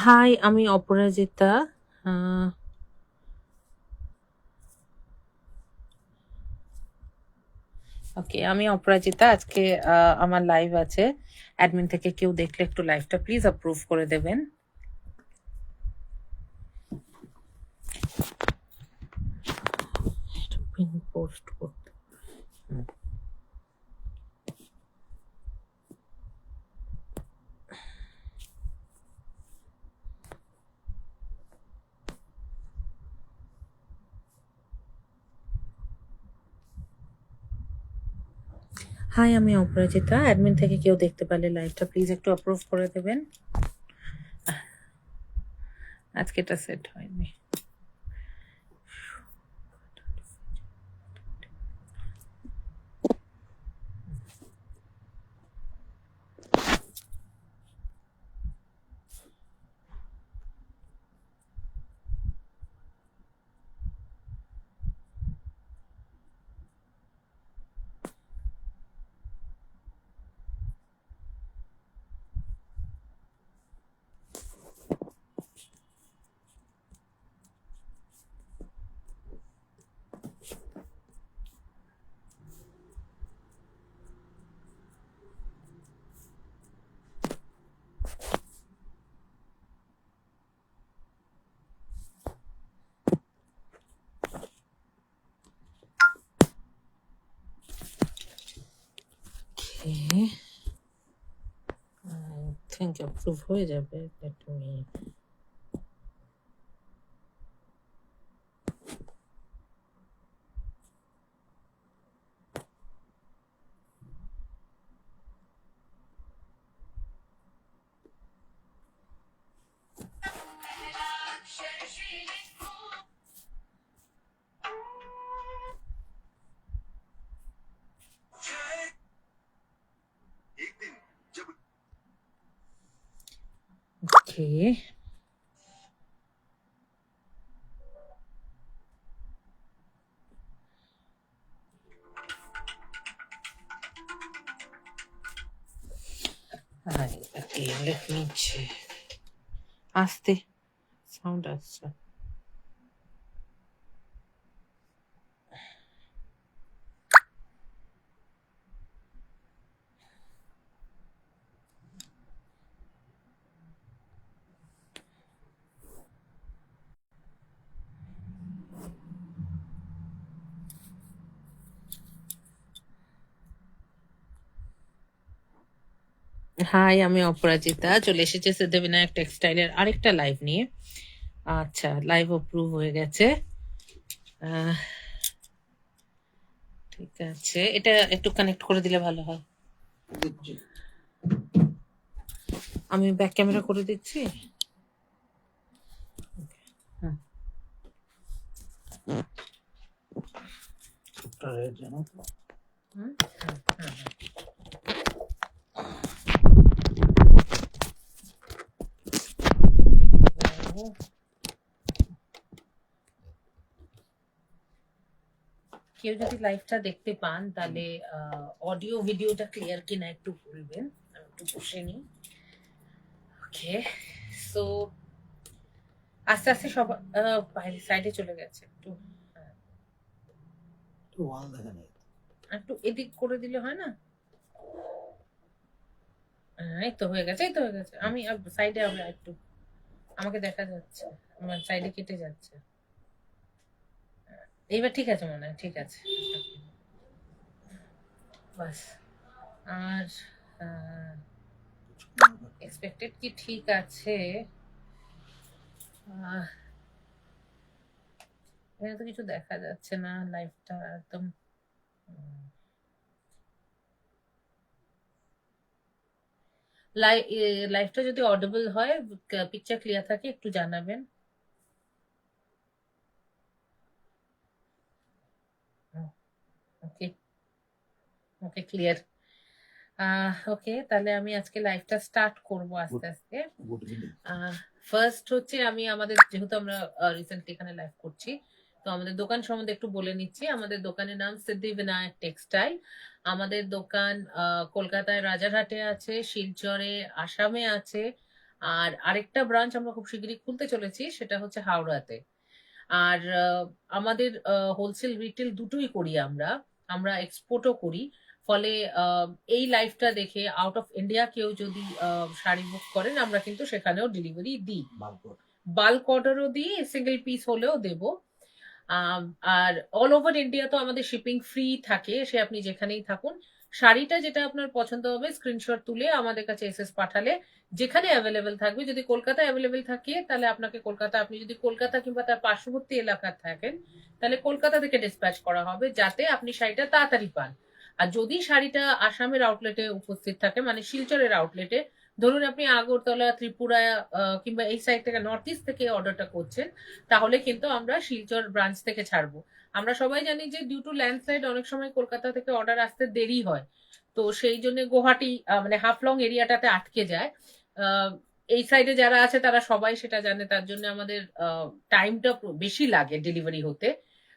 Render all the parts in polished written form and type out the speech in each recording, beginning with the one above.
High, আমি অপরাজিতা। আহ, ওকে, আমি অপরাজিতা। আজকে আমার লাইভ আছে। অ্যাডমিন থেকে কেউ দেখলে একটু লাইভটা প্লিজ অ্যাপ্রুভ করে দেবেন। পোস্ট করতে হাই, আমি অপরাজিতা। অ্যাডমিন থেকে কেউ দেখতে পারলে লাইভটা প্লিজ একটু অ্যাপ্রুভ করে দেবেন। আজকে এটা সেট হয়নি। আই থিঙ্ক অ্যাপ্রুভ হয়ে যাবে। Let me okay. Okay, let me আস্তে সাউন্ড আসছে। হাই, আমি অপরাজিতা। চলে এসেছে সিদ্ধিবিনায়ক টেক্সটাইলের আরেকটা লাইভ নিয়ে। আচ্ছা, লাইভ অ্যাপ্রুভ হয়ে গেছে। ঠিক আছে, এটা একটু কানেক্ট করে দিলে ভালো হয়। আমি ব্যাক ক্যামেরা করে দিচ্ছি। কেউ যদি লাইভটা দেখতে পান তাহলে অডিও ভিডিওটা ক্লিয়ার কিনা একটু বলবেন। আমি একটু বসে নিই। ওকে, সো আস্তে আস্তে সব বাইরে সাইডে চলে গেছে। একটু একটু এদিক করে দিলে হয় না? এই তো হয়ে গেছে, এই তো হয়ে গেছে। আমি সাইডে আবার একটু, আমাকে দেখা যাচ্ছে, আমার সাইডে কেটে যাচ্ছে। এইবার ঠিক আছে মনে হয়, ঠিক আছে। বাস। আর এক্সপেক্টেড কি ঠিক আছে? এখানে তো কিছু দেখা যাচ্ছে না, লাইভটা একদম। লাইভটা যদি অডিবল হয়, পিকচার ক্লিয়ার থাকে, একটু জানাবেন। ওকে, ওকে, ক্লিয়ার। ওকে, তাহলে আমি আজকে লাইভটা স্টার্ট করব আস্তে আস্তে। ফার্স্ট হচ্ছে, আমি আমাদের, যেহেতু আমরা রিসেন্টলি এখানে লাইভ করছি, তো আমাদের দোকান সম্বন্ধে একটু বলে নিচ্ছি। আমাদের দোকানের নাম সিদ্ধিবিনায়ক টেক্সটাইল। আমাদের দোকান কলকাতায় রাজারহাটে আছে, শিলচরে, আসামে আছে, আর আরেকটা ব্রাঞ্চ আমরা খুব শিগগিরই খুলতে চলেছি, সেটা হচ্ছে হাওড়াতে। আর আমাদের হোলসেল রিটেল দুটোই করি আমরা, আমরা এক্সপোর্টও করি। ফলে এই লাইফটা দেখে আউট অফ ইন্ডিয়া কেউ যদি শাড়ি বুক করেন, আমরা কিন্তু সেখানেও ডেলিভারি দিই, বাল্ক অর্ডারও দিই, সিঙ্গেল পিস হলেও দেব। আর অল ওভার ইন্ডিয়া তো আমাদের শিপিং ফ্রি থাকে, সে আপনি যেখানেই থাকুন। শাড়িটা যেটা আপনার পছন্দ হবে স্ক্রিনশট তুলে আমাদের কাছে এসএস পাঠালে যেখানে অ্যাভেলেবেল থাকবে, যদি কলকাতা অ্যাভেলেবেল থাকে তাহলে আপনাকে কলকাতা, আপনি যদি কলকাতা কিংবা তার পার্শ্ববর্তী এলাকার থাকেন তাহলে কলকাতা থেকে ডিসপ্যাচ করা হবে, যাতে আপনি শাড়িটা তাড়াতাড়ি পান। আর যদি শাড়িটা আসামের আউটলেটে উপস্থিত থাকে, মানে শিলচরের আউটলেটে, ধরুন আপনি আগরতলা, ত্রিপুরা কিংবা এই সাইড থেকে নর্থ ইস্ট থেকে অর্ডারটা করছেন, তাহলে কিন্তু আমরা শিলচর ব্রাঞ্চ থেকে ছাড়বো। আমরা সবাই জানি যে ডিউ টু ল্যান্ডস্লাইড অনেক সময় কলকাতা থেকে অর্ডার আসতে দেরি হয়, তো সেই জন্য গুয়াহাটি মানে হাফলং এরিয়াটাতে আটকে যায়। এই সাইডে যারা আছে তারা সবাই সেটা জানে, তার জন্য আমাদের টাইমটা বেশি লাগে ডেলিভারি হতে।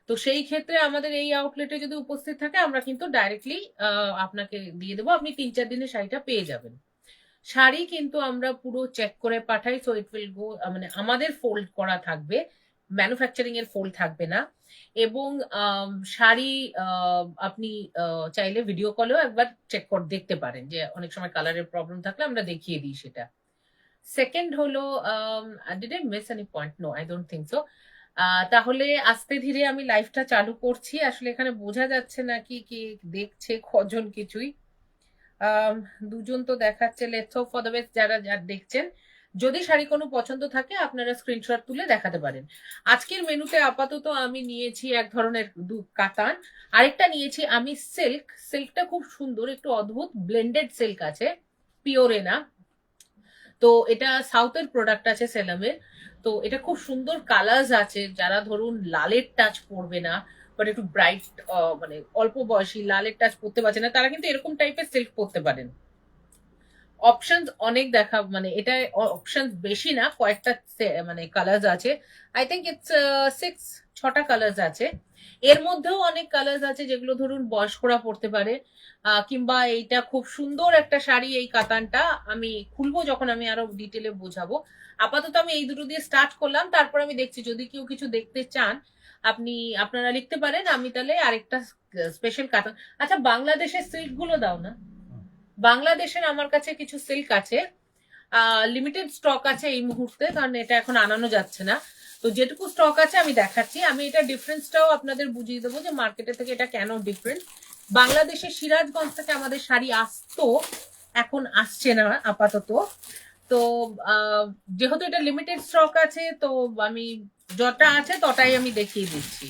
তো সেই ক্ষেত্রে আমাদের এই আউটলেটে যদি উপস্থিত থাকে, আমরা কিন্তু ডাইরেক্টলি আপনাকে দিয়ে দেবো, আপনি 3-4 দিনে শাড়িটা পেয়ে যাবেন। শাড়ি কিন্তু আমরা পুরো চেক করে পাঠাই, সো ইট উইল গো, মানে আমাদের ফোল্ড করা থাকবে, ম্যানুফ্যাকচারিং এর ফোল্ড থাকবে না। এবং শাড়ি আপনি চাইলে ভিডিও কলেও একবার চেক করে দেখতে পারেন, যে অনেক সময় কালারের প্রবলেম থাকলে আমরা দেখিয়ে দিই সেটা। সেকেন্ড হলো, did I miss any point? No, I don't think so. তাহলে আস্তে ধীরে আমি লাইভটা চালু করছি। আসলে এখানে বোঝা যাচ্ছে না কি কি দেখছে কজন কিছুই। দুজন তো দেখাচ্ছে, let's hope for the best. যারা দেখছেন, যদি শাড়ি কোনো পছন্দ থাকে আপনারা স্ক্রিনশট তুলে দেখাতে পারেন। আজকের মেনুতে আপাতত আমি নিয়েছি এক ধরনের কাতান, আরেকটা নিয়েছি আমি সিল্ক। সিল্কটা খুব সুন্দর, একটু অদ্ভুত ব্লেন্ডেড সিল্ক আছে, পিওরে না। তো এটা সাউথের প্রোডাক্ট আছে সেলামের। তো এটা খুব সুন্দর কালার্স আছে, যারা ধরুন লালের টাচ পড়বে না, বাট একটু ব্রাইট, মানে অল্প বয়সী লালের টাচ পড়তে পারছে না, তারা কিন্তু এরকম টাইপের সিল্ক পড়তে পারেন। অপশনস অনেক দেখা, মানে এটা অপশনস বেশি না, কয়েকটা মানে কালার্স আছে। আই থিঙ্ক ইটস 6-6টা কালার্স আছে। এর মধ্যেও অনেক কালার্স আছে যেগুলো ধরুন বয়স্করা পড়তে পারে, কিংবা এইটা খুব সুন্দর একটা শাড়ি, এই কাতানটা আমি খুলবো যখন আমি আরো ডিটেলে বোঝাবো। আপাতত আমি এই দুটো দিয়ে স্টার্ট করলাম, তারপর আমি দেখছি যদি কেউ কিছু দেখতে চান আপনারা লিখতে পারেন, আমি তাহলে আরেকটা স্পেশাল কাতান। আচ্ছা, বাংলাদেশের সিল্ক গুলো দাও না। বাংলাদেশের আমার কাছে কিছু সিল্ক আছে, লিমিটেড স্টক আছে এই মুহূর্তে, কারণ এটা এখন আনানো যাচ্ছে না। তো যেটুকু স্টক আছে আমি দেখাচ্ছি, আমি এটা ডিফারেন্সটাও আপনাদের বুঝিয়ে দেবো যে মার্কেটে থেকে এটা কেন ডিফারেন্ট। বাংলাদেশের সিরাজগঞ্জ থেকে আমাদের শাড়ি আসতো, এখন আসছে না আপাতত। তো যেহেতু এটা লিমিটেড স্টক আছে, তো আমি যটা আছে তটাই আমি দেখিয়ে দিচ্ছি।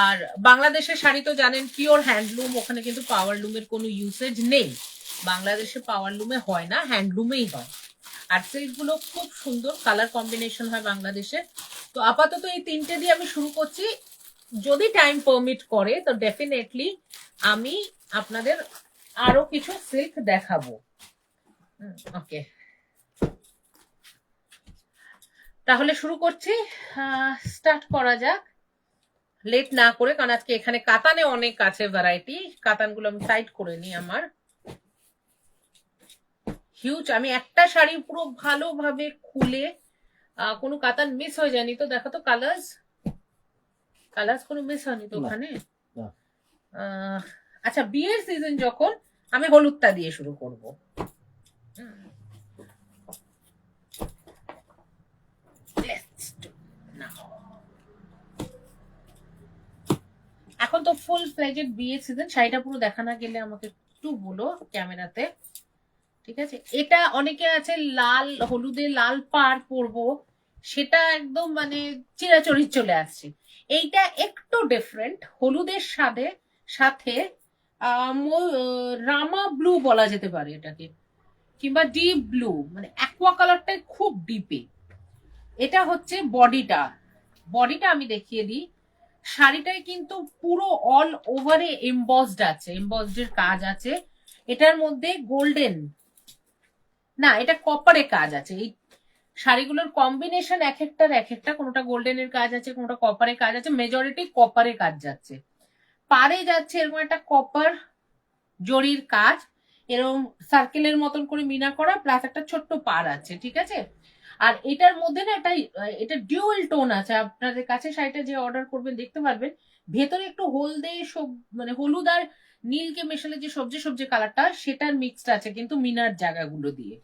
আর বাংলাদেশের শাড়ি তো জানেন পিওর হ্যান্ডলুম, ওখানে কিন্তু পাওয়ার লুমের কোনো ইউসেজ নেই। বাংলাদেশে পাওয়ার লুমে হয় না, হ্যান্ডলুমেই হয়। আর সিল্ক গুলো খুব সুন্দর কালার কম্বিনেশন হয় বাংলাদেশে। তো আপাতত এই তিনটে দিয়ে আমি শুরু করছি, যদি টাইম পারমিট করে তো ডেফিনেটলি আমি আপনাদের আরো কিছু সিল্ক দেখাবো। ওকে, তাহলে শুরু করছি, স্টার্ট করা যাক লেট না করে, কারণ আজকে এখানে কাতানে অনেক আছে ভ্যারাইটি। কাতানগুলো আমি সাইড করে নিই, আমার হিউজ। আমি একটা শাড়ি পুরো ভালোভাবে খুলে কোনো কাতান মিস হয়ে যায়নি তো? দেখো তো কালার্স, কালার্স কোনো মিস হয়নি তো ওখানে? আচ্ছা, বিয়ের সিজন যখন, আমি হলুদটা দিয়ে শুরু করব। এখন তো ফুল ফ্লেজেড বিয়ের সিজন, শাড়িটা পুরো দেখা না গেলে আমাকে একটু বলো ক্যামেরাতে, ঠিক আছে? এটা অনেকে আছে লাল হলুদে লাল পাড় পরবো, সেটা একদম মানে চিরাচরিত চলে আসছে। এইটা একটু ডিফারেন্ট, হলুদের সাথে সাথে রামা ব্লু বলা যেতে পারে এটাকে, কিংবা ডিপ ব্লু, মানে অ্যাকোয়া কালারটাই খুব ডিপে। এটা হচ্ছে বডিটা, বডিটা আমি দেখিয়ে দিই। শাড়িটায় কিন্তু পুরো অল ওভারে এমবসড আছে, এমবসড এর কাজ আছে। এটার মধ্যে গোল্ডেন না, এটা কপারে কাজ আছে। এই শাড়িগুলোর কম্বিনেশন এক একটার এক একটা, কোনোটা গোল্ডেনের কাজ আছে, কোনোটা কপারে কাজ আছে, মেজরিটি কপারে কাজ যাচ্ছে। পারে যাচ্ছে এরকম একটা কপার জরির কাজ, এরকম সার্কেলের মতন করে মিনা করা, প্লাস একটা ছোট্ট পার আছে, ঠিক আছে। আর এটার মধ্যে না এটা ডিউয়াল টোন আছে। আপনাদের কাছে শাড়িটা যে অর্ডার করবেন দেখতে পারবেন, ভেতরে একটু হলদে মানে হলুদ আর নীলকে মেশালে যে সবজি সবজি কালারটা, সেটার মিক্সড আছে কিন্তু মিনার জায়গাগুলো দিয়ে।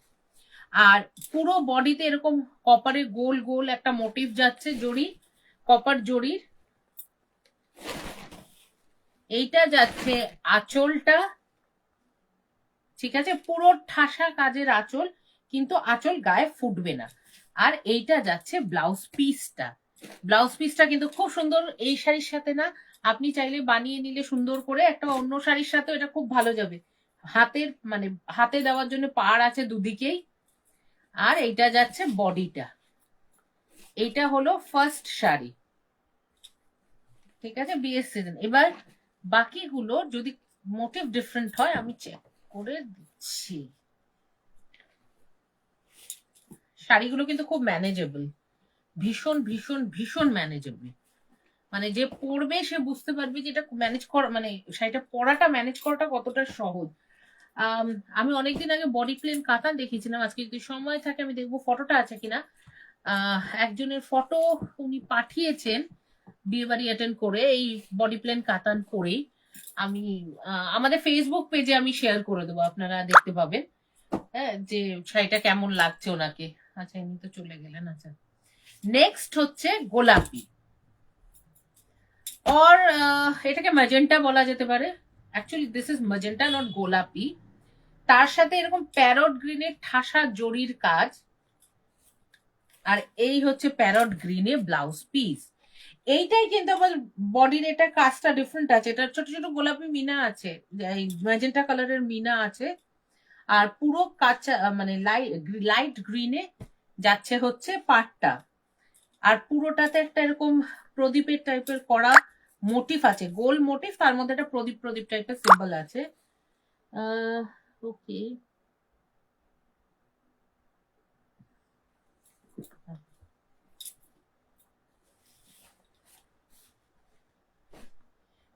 আর পুরো বডিতে এরকম কপারে গোল গোল একটা মোটিভ যাচ্ছে, জড়ি, কপার জড়ির। এইটা যাচ্ছে আঁচলটা, ঠিক আছে, পুরো ঠাসা কাজের আঁচল, কিন্তু আঁচল গায়ে ফুটবে না। আর এইটা যাচ্ছে ব্লাউজ পিসটা। ব্লাউজ পিসটা কিন্তু খুব সুন্দর, এই শাড়ির সাথে না আপনি চাইলে বানিয়ে নিলে সুন্দর করে একটা অন্য শাড়ির সাথে এটা খুব ভালো যাবে। হাতের মানে হাতে দেওয়ার জন্য পাড় আছে দুদিকেই। আর এইটা যাচ্ছে বডিটা। এইটা হলো ফার্স্ট শাড়ি, ঠিক আছে, বিয়ের সিজন। এবার বাকিগুলো যদি মোটিভ ডিফারেন্ট হয় আমি চেক করে দিচ্ছি। শাড়িগুলো কিন্তু খুব ম্যানেজেবল, ভীষণ ভীষণ ভীষণ ম্যানেজেবল। মানে যে পরবে সে বুঝতে পারবে যে এটা ম্যানেজ করা, মানে শাড়িটা পরাটা ম্যানেজ করাটা কতটা সহজ। আমি অনেকদিন আগে বডি প্লেন কাতান দেখেছিলাম, আজকে যদি সময় থাকে আমি দেখবো ফটোটা আছে কিনা। একজনের ফটো উনি পাঠিয়েছেন বিয়ে বাড়ি অ্যাটেন্ড করে এই বডি প্লেন কাতান পরেই। আমি আমাদের ফেসবুক পেজে আমি শেয়ার করে দেবো, আপনারা দেখতে পাবেন হ্যাঁ যে শাড়িটা কেমন লাগছে ওনাকে। আচ্ছা এমনি তো চলে গেলেন। আচ্ছা নেক্সট হচ্ছে গোলাপি, और এটাকে ম্যাজেন্টা বলা যেতে পারে। Actually this is magenta not গোলাপি। তার সাথে এরকম প্যারট গ্রিনের ঠাসা জরির কাজ। আর এই হচ্ছে প্যারট গ্রিনে ব্লাউজ পিস। এইটাই কিন্তু আমার বডির এটা কাজটা ডিফারেন্ট আছে, এটা ছোট ছোট গোলাপি মিনা আছে, ম্যাজেন্টা কালারের মিনা আছে। আর পুরো কাঁচা মানে লাইট গ্রিনে যাচ্ছে হচ্ছে পাটটা। আর পুরোটাতে একটা এরকম প্রদীপের টাইপের করা মোটিভ আছে, গোল মোটিভ, তার মধ্যে একটা প্রদীপ প্রদীপ টাইপের সিম্বল আছে। ওকে,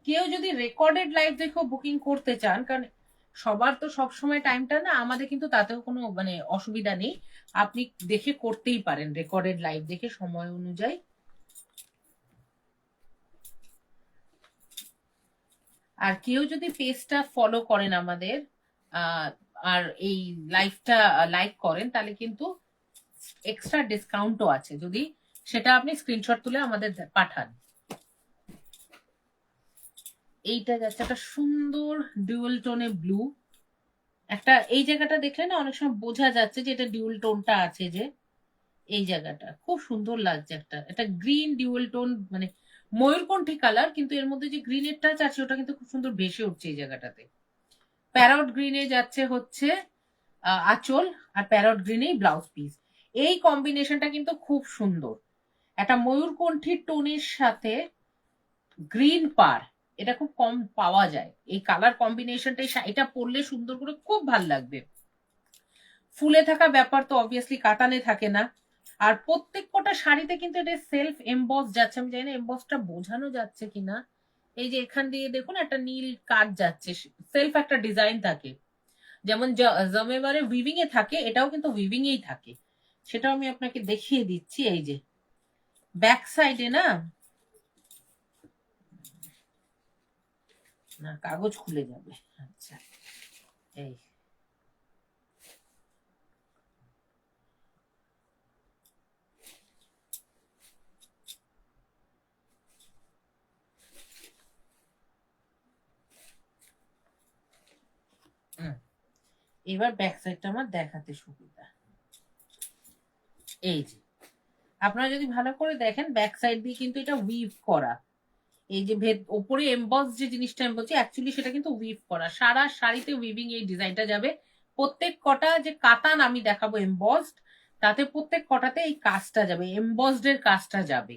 কেউ যদি রেকর্ডেড লাইভ দেখেও বুকিং করতে চান, কারণ সবার তো সবসময় টাইমটা না, আমাদের কিন্তু তাতেও কোনো মানে অসুবিধা নেই, আপনি দেখে করতেই পারেন রেকর্ডেড লাইভ দেখে সময় অনুযায়ী। আর কেউ যদি পেজটা ফলো করেন আমাদের আর এই লাইভটা লাইক করেন, তাহলে কিন্তু এক্সট্রা ডিসকাউন্টও আছে, যদি সেটা আপনি স্ক্রিনশট তুলে আমাদের পাঠান। এইটা যাচ্ছে একটা সুন্দর ডুয়েল টোনে ব্লু, একটা এই জায়গাটা দেখলে না অনেক সময় বোঝা যাচ্ছে যে এটা ডিউয়াল টোনটা আছে, যে এই জায়গাটা খুব সুন্দর লাগছে। একটা গ্রিন ডিউয়াল টোন, মানে ময়ূরকণ্ঠী কালার, কিন্তু এর মধ্যে যে গ্রিনের টাচ আছে ওটা কিন্তু খুব সুন্দর ভেসে উঠছে এই জায়গাটাতে। প্যারট গ্রিনে যাচ্ছে হচ্ছে আঁচল, আর প্যারট গ্রিনেই ব্লাউজ পিস। এই কম্বিনেশনটা কিন্তু খুব সুন্দর, একটা ময়ূরকণ্ঠীর টোনের সাথে গ্রিন পার, এটা খুব কম পাওয়া যায় এই কালার কম্বিনেশনটাই। এটা পরলে সুন্দর করে খুব ভাল লাগবে। ফুলে থাকা ব্যাপার তো অবভিয়াসলি কাতানে থাকে না। আর প্রত্যেক কটা শাড়িতে কিন্তু এটা সেলফ এমবস যাচ্ছে, আমি জানি না এমবসটা বোঝানো যাচ্ছে কিনা। এই যে এখান দিয়ে দেখুন একটা নীল কাজ যাচ্ছে, সেলফ একটা ডিজাইন থাকে, যেমন জমেবারে উইভিং এ থাকে, এটাও কিন্তু উইভিং এই থাকে। সেটাও আমি আপনাকে দেখিয়ে দিচ্ছি। এই যে ব্যাক সাইডে না, না কাগজ খুলে যাবে। আচ্ছা এই এবার ব্যাক সাইডটা আমার দেখাতে সুবিধা। এই যে আপনারা যদি ভালো করে দেখেন ব্যাক সাইড দিয়ে কিন্তু এটা উইভ করা। এই যে ওপরে এমবস যে জিনিসটা আমি বলছি, অ্যাকচুয়ালি সেটা কিন্তু উইভ করা, সারা শাড়িতে উইভিং এই ডিজাইনটা যাবে। প্রত্যেক কটা যে কাতান আমি দেখাবো এমবসড, তাতে প্রত্যেক কটাতে এই কাজটা যাবে, এমবসড এর কাজটা যাবে।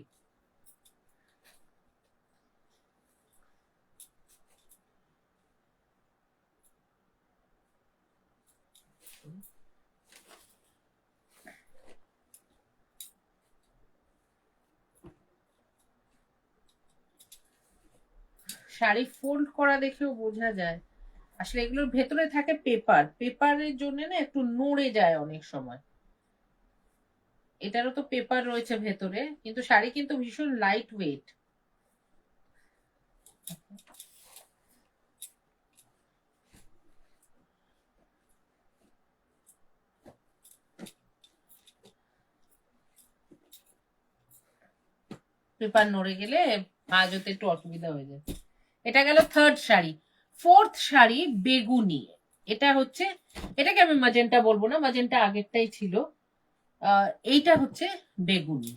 শাড়ি ফোল্ড করা দেখেও বোঝা যায়। আসলে এগুলোর ভেতরে থাকে পেপার, পেপারের জন্য না একটু নড়ে যায় অনেক সময়। এটারও তো পেপার রয়েছে ভেতরে, কিন্তু শাড়ি কিন্তু ভীষণ লাইট ওয়েট। পেপার নড়ে গেলে আজ হতে একটু অসুবিধা হয়ে যায়। এটা গেল থার্ড শাড়ি। ফোর্থ শাড়ি বেগুনি। এটা হচ্ছে, এটাকে আমি ম্যাজেন্টা বলবো না, ম্যাজেন্টা আগেরটাই ছিল। এইটা হচ্ছে বেগুনি,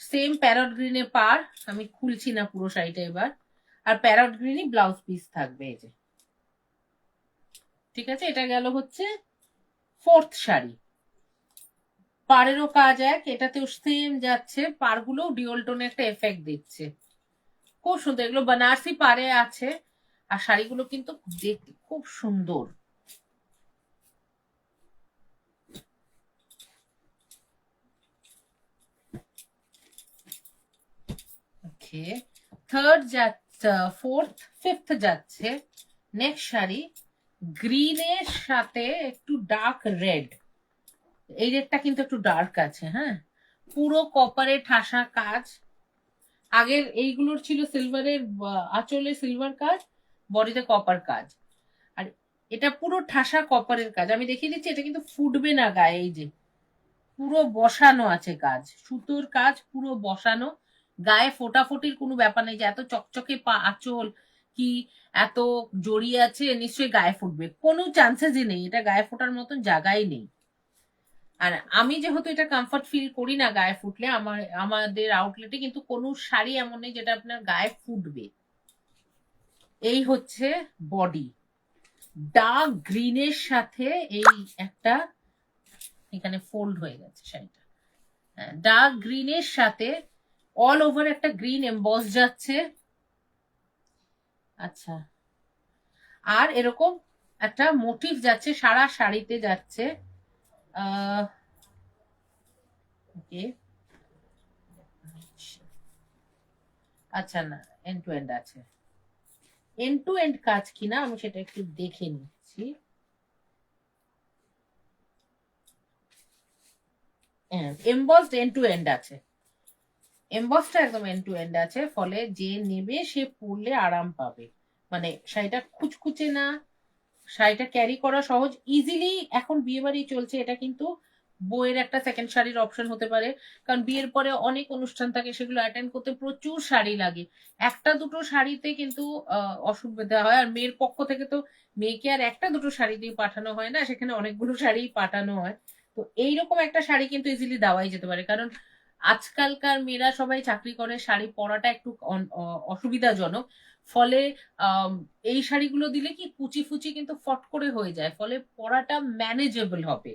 সেম প্যারট গ্রিনে পার। আমি খুলছি না পুরো শাড়িটা এবার। আর প্যারট গ্রিনই ব্লাউজ পিস থাকবে এই যে। ঠিক আছে, এটা গেল হচ্ছে ফোর্থ শাড়ি। পাড়েরও কাজ এক, এটাতেও সেম যাচ্ছে, পাড়গুলো ডিওল টোনে একটা এফেক্ট দিচ্ছে, খুব সুন্দর। এগুলো বানারসি পাড়ে আছে, আর শাড়িগুলো কিন্তু দেখতে খুব সুন্দর। ওকে, থার্ড যাচ্ছে, ফোর্থ ফিফথ যাচ্ছে নেক্সট শাড়ি গ্রিনের সাথে একটু ডার্ক রেড। এই রেডটা কিন্তু একটু ডার্ক আছে, হ্যাঁ, পুরো কপারে ঠাসা কাজ। আগের এইগুলোর ছিল সিলভারের, আঁচলে সিলভার কাজ, বডিতে কপার কাজ। আর এটা পুরো ঠাসা কপারের কাজ। আমি দেখিয়ে দিচ্ছি, এটা কিন্তু ফুটবে না গায়ে। এই যে পুরো বসানো আছে কাজ, সুতোর কাজ পুরো বসানো, গায়ে ফোটাফুটির কোনো ব্যাপার নেই যে এত চকচকে পা আঁচল কি এত জড়িয়ে আছে নিশ্চয়ই গায়ে ফুটবে, কোনো চান্সেসই নেই, এটা গায়ে ফোটার মতন জায়গায় নেই। আর আমি যেহেতু এটা কমফর্ট ফিল করি না গায়ে ফুটলে, আমাদের আউটলেটে কিন্তু কোনো শাড়ি এমন নেই যেটা আপনার গায়ে ফুটবে। এই হচ্ছে বডি, ডার্ক গ্রিনের সাথে এই একটা এখানে ফোল্ড হয়ে গেছে শাড়িটা, ডার্ক গ্রিনের সাথে অল ওভার একটা গ্রিন এমবস যাচ্ছে। আচ্ছা, আর এরকম একটা মোটিভ যাচ্ছে সারা শাড়িতে যাচ্ছে। ওকে, আচ্ছা না, এন্ড টু এন্ড আছে, এন্ড টু এন্ড কাজ কিনা আমি সেটা একটু দেখে নিচ্ছি। এমবসড এন্ড টু এন্ড আছে, এমবসটা একদম এন্ড টু এন্ড আছে, ফলে যে নেবে সে পরলে আরাম পাবে। মানে শাড়িটা খুচখুচে না, শাড়িটা ক্যারি করা সহজ ইজিলি। এখন বিয়ে বাড়ি চলছে, এটা কিন্তু বইয়ের একটা সেকেন্ড শাড়ির অপশন হতে পারে, কারণ বিয়ের পরে অনেক অনুষ্ঠান থাকে, সেগুলো অ্যাটেন্ড করতে প্রচুর শাড়ি লাগে। একটা দুটো শাড়িতে কিন্তু অসুবিধা হয়, আর মেয়ের পক্ষ থেকে তো মেয়েকে আর একটা দুটো শাড়ি দিয়ে পাঠানো হয় না, সেখানে অনেকগুলো শাড়ি পাঠানো হয়। তো এইরকম একটা শাড়ি কিন্তু ইজিলি দেওয়াই যেতে পারে, কারণ আজকালকার মেয়েরা সবাই চাকরি করে, শাড়ি পরাটা একটু অসুবিধাজনক। ফলে এই শাড়িগুলো দিলে কি কুচি ফুচি কিন্তু ফট করে হয়ে যায়, ফলে পরাটা ম্যানেজেবল হবে।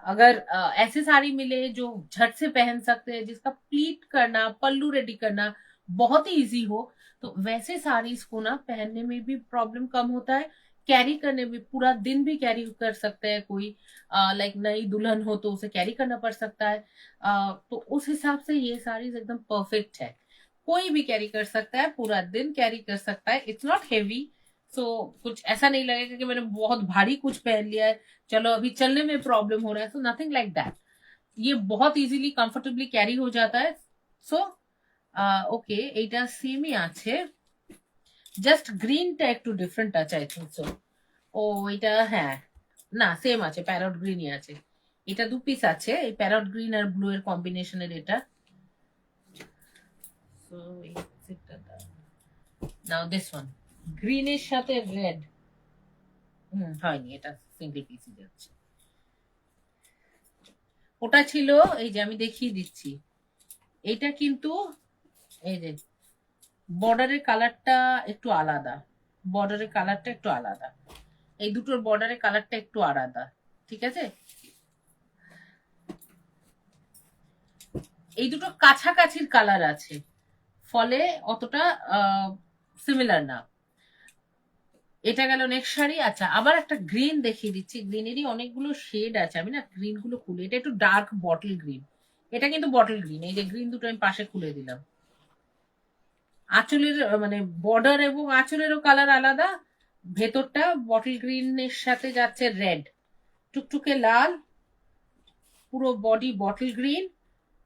अगर ऐसे साड़ी मिले जो झट से पहन सकते हैं, जिसका प्लीट करना पल्लू रेडी करना बहुत ही इजी हो, तो वैसे साड़ीज को ना पहनने में भी प्रॉब्लम कम होता है, कैरी करने में पूरा दिन भी कैरी कर सकते हैं कोई, लाइक नई दुल्हन हो तो उसे कैरी करना पड़ सकता है। तो उस हिसाब से ये साड़ीज एकदम परफेक्ट है, कोई भी कैरी कर सकता है, पूरा दिन कैरी कर सकता है, इट्स नॉट हेवी। सो कुछ ऐसा नहीं लगेगा कि मैंने बहुत भारी कुछ पहन लिया है, चलो अभी चलने में प्रॉब्लम हो रहा है, सो नथिंग लाइक दैट। ये बहुत इजीली कंफर्टेबली कैरी हो जाता है। सो ওকে, এইটা সেমই আছে, জাস্ট গ্রিনটা একটু ডিফারেন্ট আছে আই থিঙ্ক সো। ও এটা হ্যাঁ, না সেম আছে, প্যারট গ্রিনই আছে। এটা দু পিস আছে, এই প্যারট গ্রিন আর ব্লু এর কম্বিনেশনের এটা। সো এই সেটটা নাও দিস ওয়ান গ্রিনের সাথে রেড। হয়নি, এটা সিঙ্গেল পিসই যাচ্ছে। ওটা ছিল, এই যে আমি দেখিয়ে দিচ্ছি, এইটা কিন্তু এই যে বর্ডারের কালারটা একটু আলাদা, বর্ডারের কালারটা একটু আলাদা, এই দুটোর বর্ডারের কালারটা একটু আলাদা, ঠিক আছে? এই দুটো কাছাকাছির কালার আছে, ফলে অতটা সিমিলার না। এটা গেল নেক্সট শাড়ি। আচ্ছা, আবার একটা গ্রিন দেখিয়ে দিচ্ছি, গ্রিনেরই অনেকগুলো শেড আছে, আমি না গ্রিন গুলো খুলে, এটা একটু ডার্ক বটল গ্রিন, এটা কিন্তু বটল গ্রিন। এই যে গ্রিন দুটো আমি পাশে খুলে দিলাম, আঁচলের মানে বর্ডার এবং আঁচলেরও কালার আলাদা, ভেতরটা বটল গ্রিনের সাথে যাচ্ছে রেড, টুকটুকে লাল, পুরো বডি বটল গ্রিন,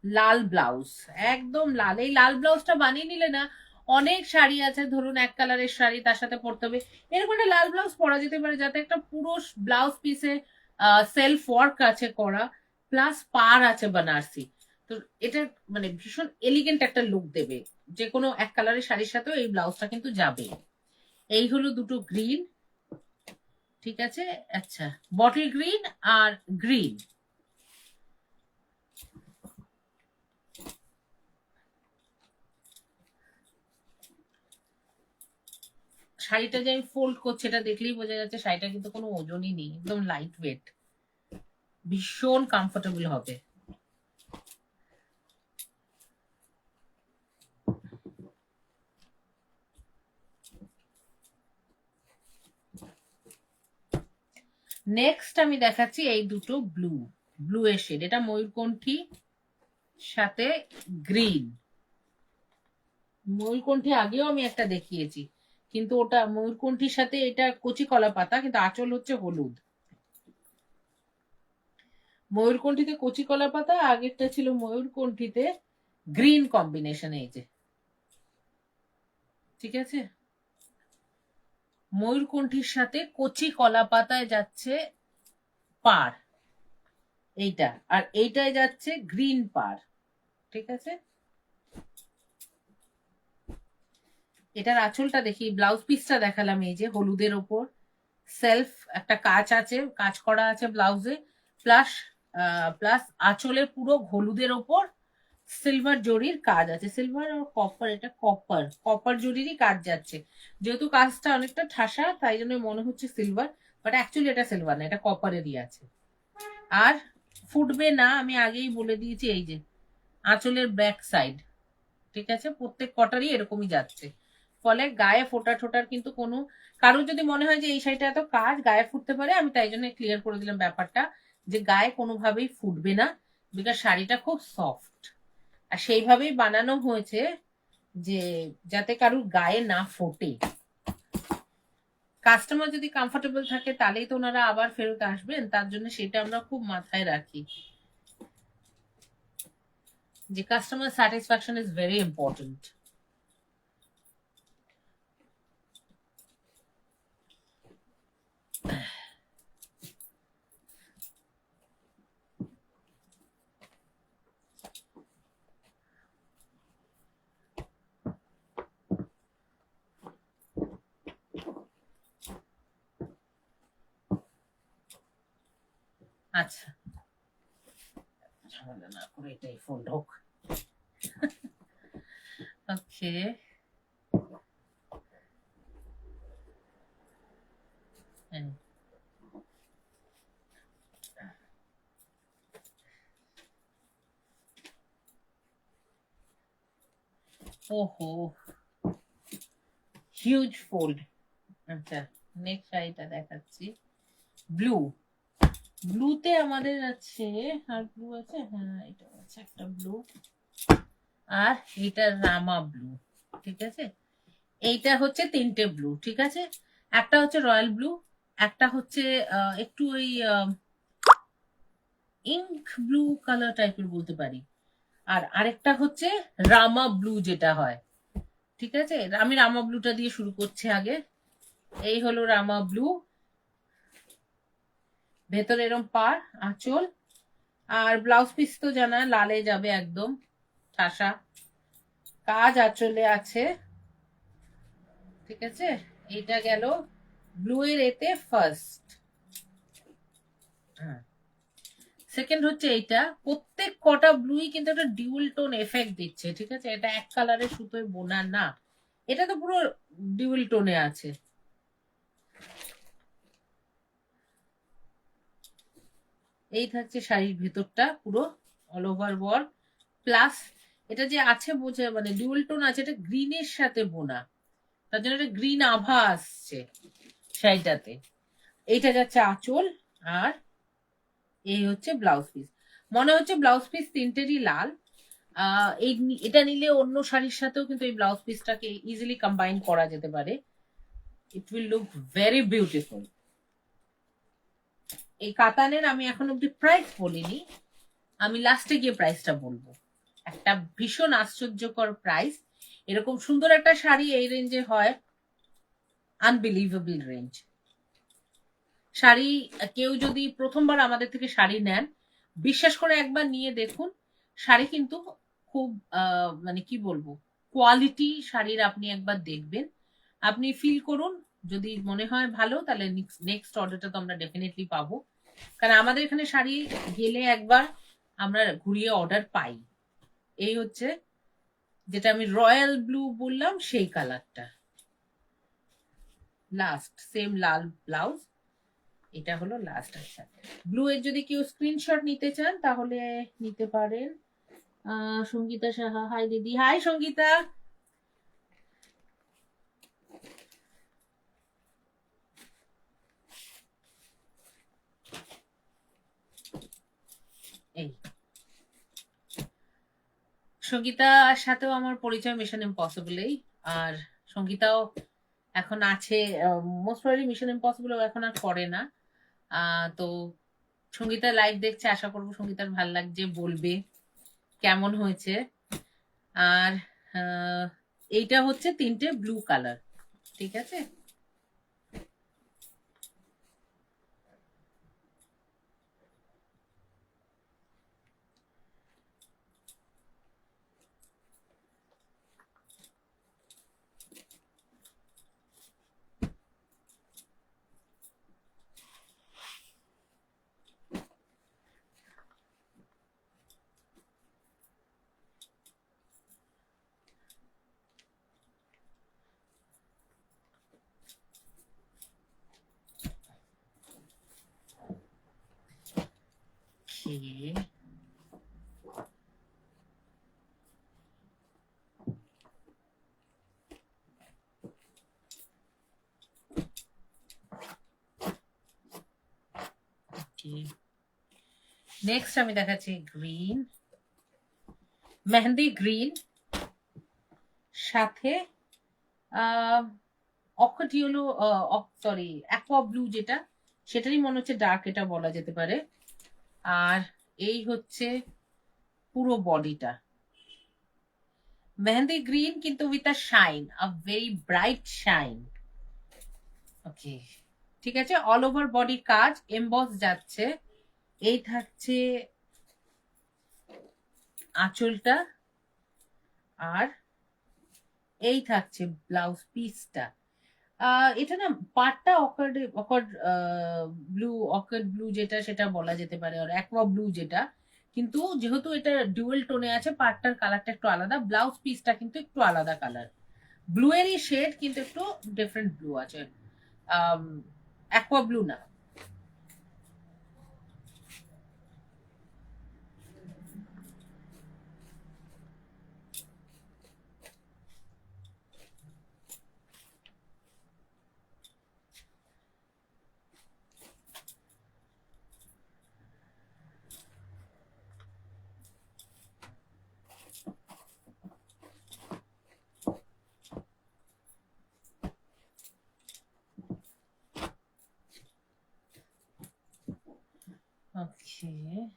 লাল ব্লাউজ, একদম লাল। এই লাল ব্লাউজটা বানিয়ে নিলে না, অনেক শাড়ি আছে ধরুন এক কালারের শাড়ি তার সাথে পরতে হবে, এরকম একটা লাল ব্লাউজ পরা যেতে পারে, যাতে একটা পুরো ব্লাউজ পিসে সেলফ ওয়ার্ক আছে করা, প্লাস পার আছে বানারসি। তো এটা মানে ভীষণ এলিগেন্ট একটা লুক দেবে, যে কোনো এক কালারের শাড়ির সাথেও এই ব্লাউজটা কিন্তু যাবে। এই হলো দুটো গ্রিন, ঠিক আছে। আচ্ছা, বটল গ্রিন আর গ্রিন। শাড়িটা যে আমি ফোল্ড করছি এটা দেখলেই বোঝা যাচ্ছে শাড়িটা কিন্তু কোনো ওজনই নেই, একদম লাইট ওয়েট, ভীষণ কমফোর্টেবল হবে। নেক্সট আমি দেখাচ্ছি এই দুটো ব্লু, ব্লু এর শেড, এটা ময়ূরকণ্ঠী সাথে গ্রিন। ময়ূরকণ্ঠী আগেও আমি একটা দেখিয়েছি, কিন্তু ওটা ময়ূরকণ্ঠীর সাথে এটা কচি কলা পাতা, কিন্তু আঁচল হচ্ছে হলুদ। ময়ূরকণ্ঠীতে কচি কলা পাতা, আগেরটা ছিল ময়ূরকণ্ঠীতে গ্রিন কম্বিনেশন, এই যে, ঠিক আছে। ময়ূরকণ্ঠীর সাথে কচি কলা পাতায় যাচ্ছে পার এইটা, আর এইটায় যাচ্ছে গ্রিন পার, ঠিক আছে। এটার আঁচলটা দেখি, ব্লাউজ পিসটা দেখালাম, এই যে হলুদের ওপর সেলফ একটা কাজ আছে, কাজ করা আছে ব্লাউজে, প্লাস প্লাস আঁচলে পুরো হলুদের ওপর সিলভার জরির কাজ আছে, সিলভার আর কপার, এটা কপার, কপার জরিরই কাজ যাচ্ছে। যেহেতু কাজটা অনেকটা ঠাসা তাই জন্য মনে হচ্ছে সিলভার, বাট অ্যাকচুয়ালি এটা সিলভার না, এটা কপারেরই আছে। আর ফুটবে না, আমি আগেই বলে দিয়েছি, এই যে আঁচলের ব্যাক সাইড, ঠিক আছে, প্রত্যেক কটারই এরকমই যাচ্ছে, ফলে গায়ে ফোটা ঠোটার কিন্তু কোনো, কারোর যদি মনে হয় যে এই শাড়িটা এত কাজ গায়ে ফুটতে পারে, আমি তাই জন্য ক্লিয়ার করে দিলাম ব্যাপারটা, যে গায়ে কোনোভাবেই ফুটবে না, বিকজ শাড়িটা খুব সফট, আর সেইভাবেই বানানো হয়েছে যে যাতে কারুর গায়ে না ফোটে। কাস্টমার যদি কমফোর্টেবল থাকে তাহলেই তো ওনারা আবার ফেরত আসবেন, তার জন্য সেটা আমরা খুব মাথায় রাখি, যে customer satisfaction is very important. আচ্ছা, ঝামেলা না করে এটাই ফোল্ড হোক। ওকে, ওহো, হিউজ ফোল্ড। আচ্ছা, নেক্সট শাড়িটা দেখাচ্ছি, ব্লু, ব্লুতে আমাদের আছে, আর ব্লু আছে, হ্যাঁ এটা আছে একটা ব্লু, আর এটা রামা ব্লু, ঠিক আছে। এইটা হচ্ছে তিনটে ব্লু, ঠিক আছে। একটা হচ্ছে রয়্যাল ব্লু, একটা হচ্ছে একটু ওই ইঙ্ক ব্লু কালার টাইপের বলতে পারি, আর আরেকটা হচ্ছে রামা ব্লু যেটা হয়, ঠিক আছে। আমি রামা ব্লুটা দিয়ে শুরু করছি আগে। এই হলো রামা ব্লু, ভেতরে এরম পার, আঁচল, আর ব্লাউজ পিস তো জানা লালে যাবে একদম ঠাসা, কাজ আঁচলে আছে, ঠিক আছে। এইটা গেল ব্লু এর এতে ফার্স্ট। হ্যাঁ, সেকেন্ড হচ্ছে এইটা, প্রত্যেক কটা ব্লুই কিন্তু একটা ডিউল টোন এফেক্ট দিচ্ছে, ঠিক আছে, এটা এক কালারের সুতোয় বোনা না, এটা তো পুরো ডিউল টোনে আছে। এই থাকছে শাড়ির ভেতরটা পুরো অল ওভার ওয়ার্ক, প্লাস এটা যে আছে বোঝে, মানে ডিউল টোন আছে, এটা গ্রিনের সাথে বোনা, তার জন্য একটা গ্রিন আভা আসছে শাড়িটাতে। এইটা যাচ্ছে আঁচল, আর এই হচ্ছে ব্লাউজ পিস। মনে হচ্ছে ব্লাউজ পিস তিনটেরই লাল। এটা নিলে অন্য শাড়ির সাথেও কিন্তু এই ব্লাউজ পিসটাকে ইজিলি কম্বাইন করা যেতে পারে। It will look very beautiful. এই কাতানের আমি এখন অব্দি প্রাইস বলিনি, আমি লাস্টে গিয়ে প্রাইসটা বলবো। একটা ভীষণ আশ্চর্যকর প্রাইস। এরকম সুন্দর একটা শাড়ি এই রেঞ্জে হয়, আনবিলিভেবল রেঞ্জ। শাড়ি কেউ যদি প্রথমবার আমাদের থেকে শাড়ি নেন, বিশ্বাস করে একবার নিয়ে দেখুন। শাড়ি কিন্তু খুব মানে কি বলবো, কোয়ালিটি শাড়ির আপনি একবার দেখবেন, আপনি ফিল করুন। যদি মনে হয় ভালো, তাহলে নেক্সট অর্ডারটা তো আমরা ডেফিনেটলি পাবো, কারণ আমাদের এখানে শাড়ি গেলে একবার আমরা ঘুরিয়ে অর্ডার পাই। এই হচ্ছে যেটা আমি রয়্যাল ব্লু বললাম, সেই কালারটা লাস্ট, সেম লাল ব্লাউজ, এটা হলো লাস্ট। আচ্ছা, ব্লু এর যদি কেউ স্ক্রিনশট নিতে চান তাহলে নিতে পারেন। সঙ্গীতা সাহা, হাই দিদি। হাই সঙ্গীতা। এই সঙ্গীতার সাথেও আমার পরিচয় মিশন ইম্পসিবলেই, আর সঙ্গীতাও এখন আছে, মোস্ট প্রবাবলি মিশন ইম্পসিবল এখন আর করে না। তো সঙ্গীতা লাইভ দেখছে, আশা করবো সঙ্গীতার ভাল লাগছে, বলবে কেমন হয়েছে। আর এইটা হচ্ছে 3টে ব্লু কালার, ঠিক আছে। নেক্সট আমি দেখাচ্ছি গ্রিন, মেহেন্দি গ্রিন, সাথে অকট ইয়েলো, সরি অ্যাকোয়া ব্লু, যেটা সেটারই মনে হচ্ছে ডার্ক, এটা বলা যেতে পারে। আর এই হচ্ছে পুরো বডিটা মেহেন্দি গ্রিন, কিন্তু with a shine, a very bright shine. Okay, ঠিক আছে। অল ওভার বডি কাজ, এমবস যাচ্ছে। এই থাকছে আঁচলটা, আর এই থাকছে ব্লাউজ পিসটা। এটা না পাটটা occurred occurred blue, occurred blue যেটা, সেটা বলা যেতে পারে, আর অ্যাকোয়া ব্লু যেটা, কিন্তু যেহেতু এটা ডুয়েল টোনে আছে, পাটটার কালারটা একটু আলাদা, ব্লাউজ পিসটা কিন্তু একটু আলাদা কালার। ব্লু এরই শেড, কিন্তু একটু ডিফারেন্ট ব্লু আছে, অ্যাকোয়া ব্লু না। Okay.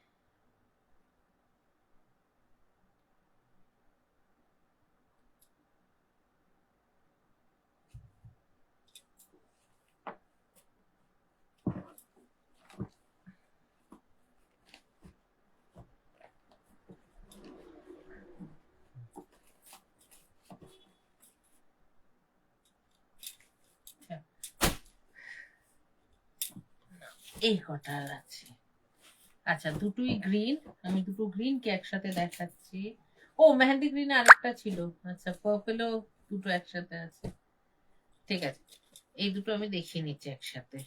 এই কটা আছে। আচ্ছা, দুটোই গ্রিন, আমি দুটো গ্রিন কে একসাথে দেখাচ্ছি। ও মেহেন্দি গ্রিন আরেকটা ছিল, আচ্ছা পার্পলও দুটো একসাথে আছে, ঠিক আছে। এই দুটো আমি দেখিয়ে নিচ্ছি একসাথে।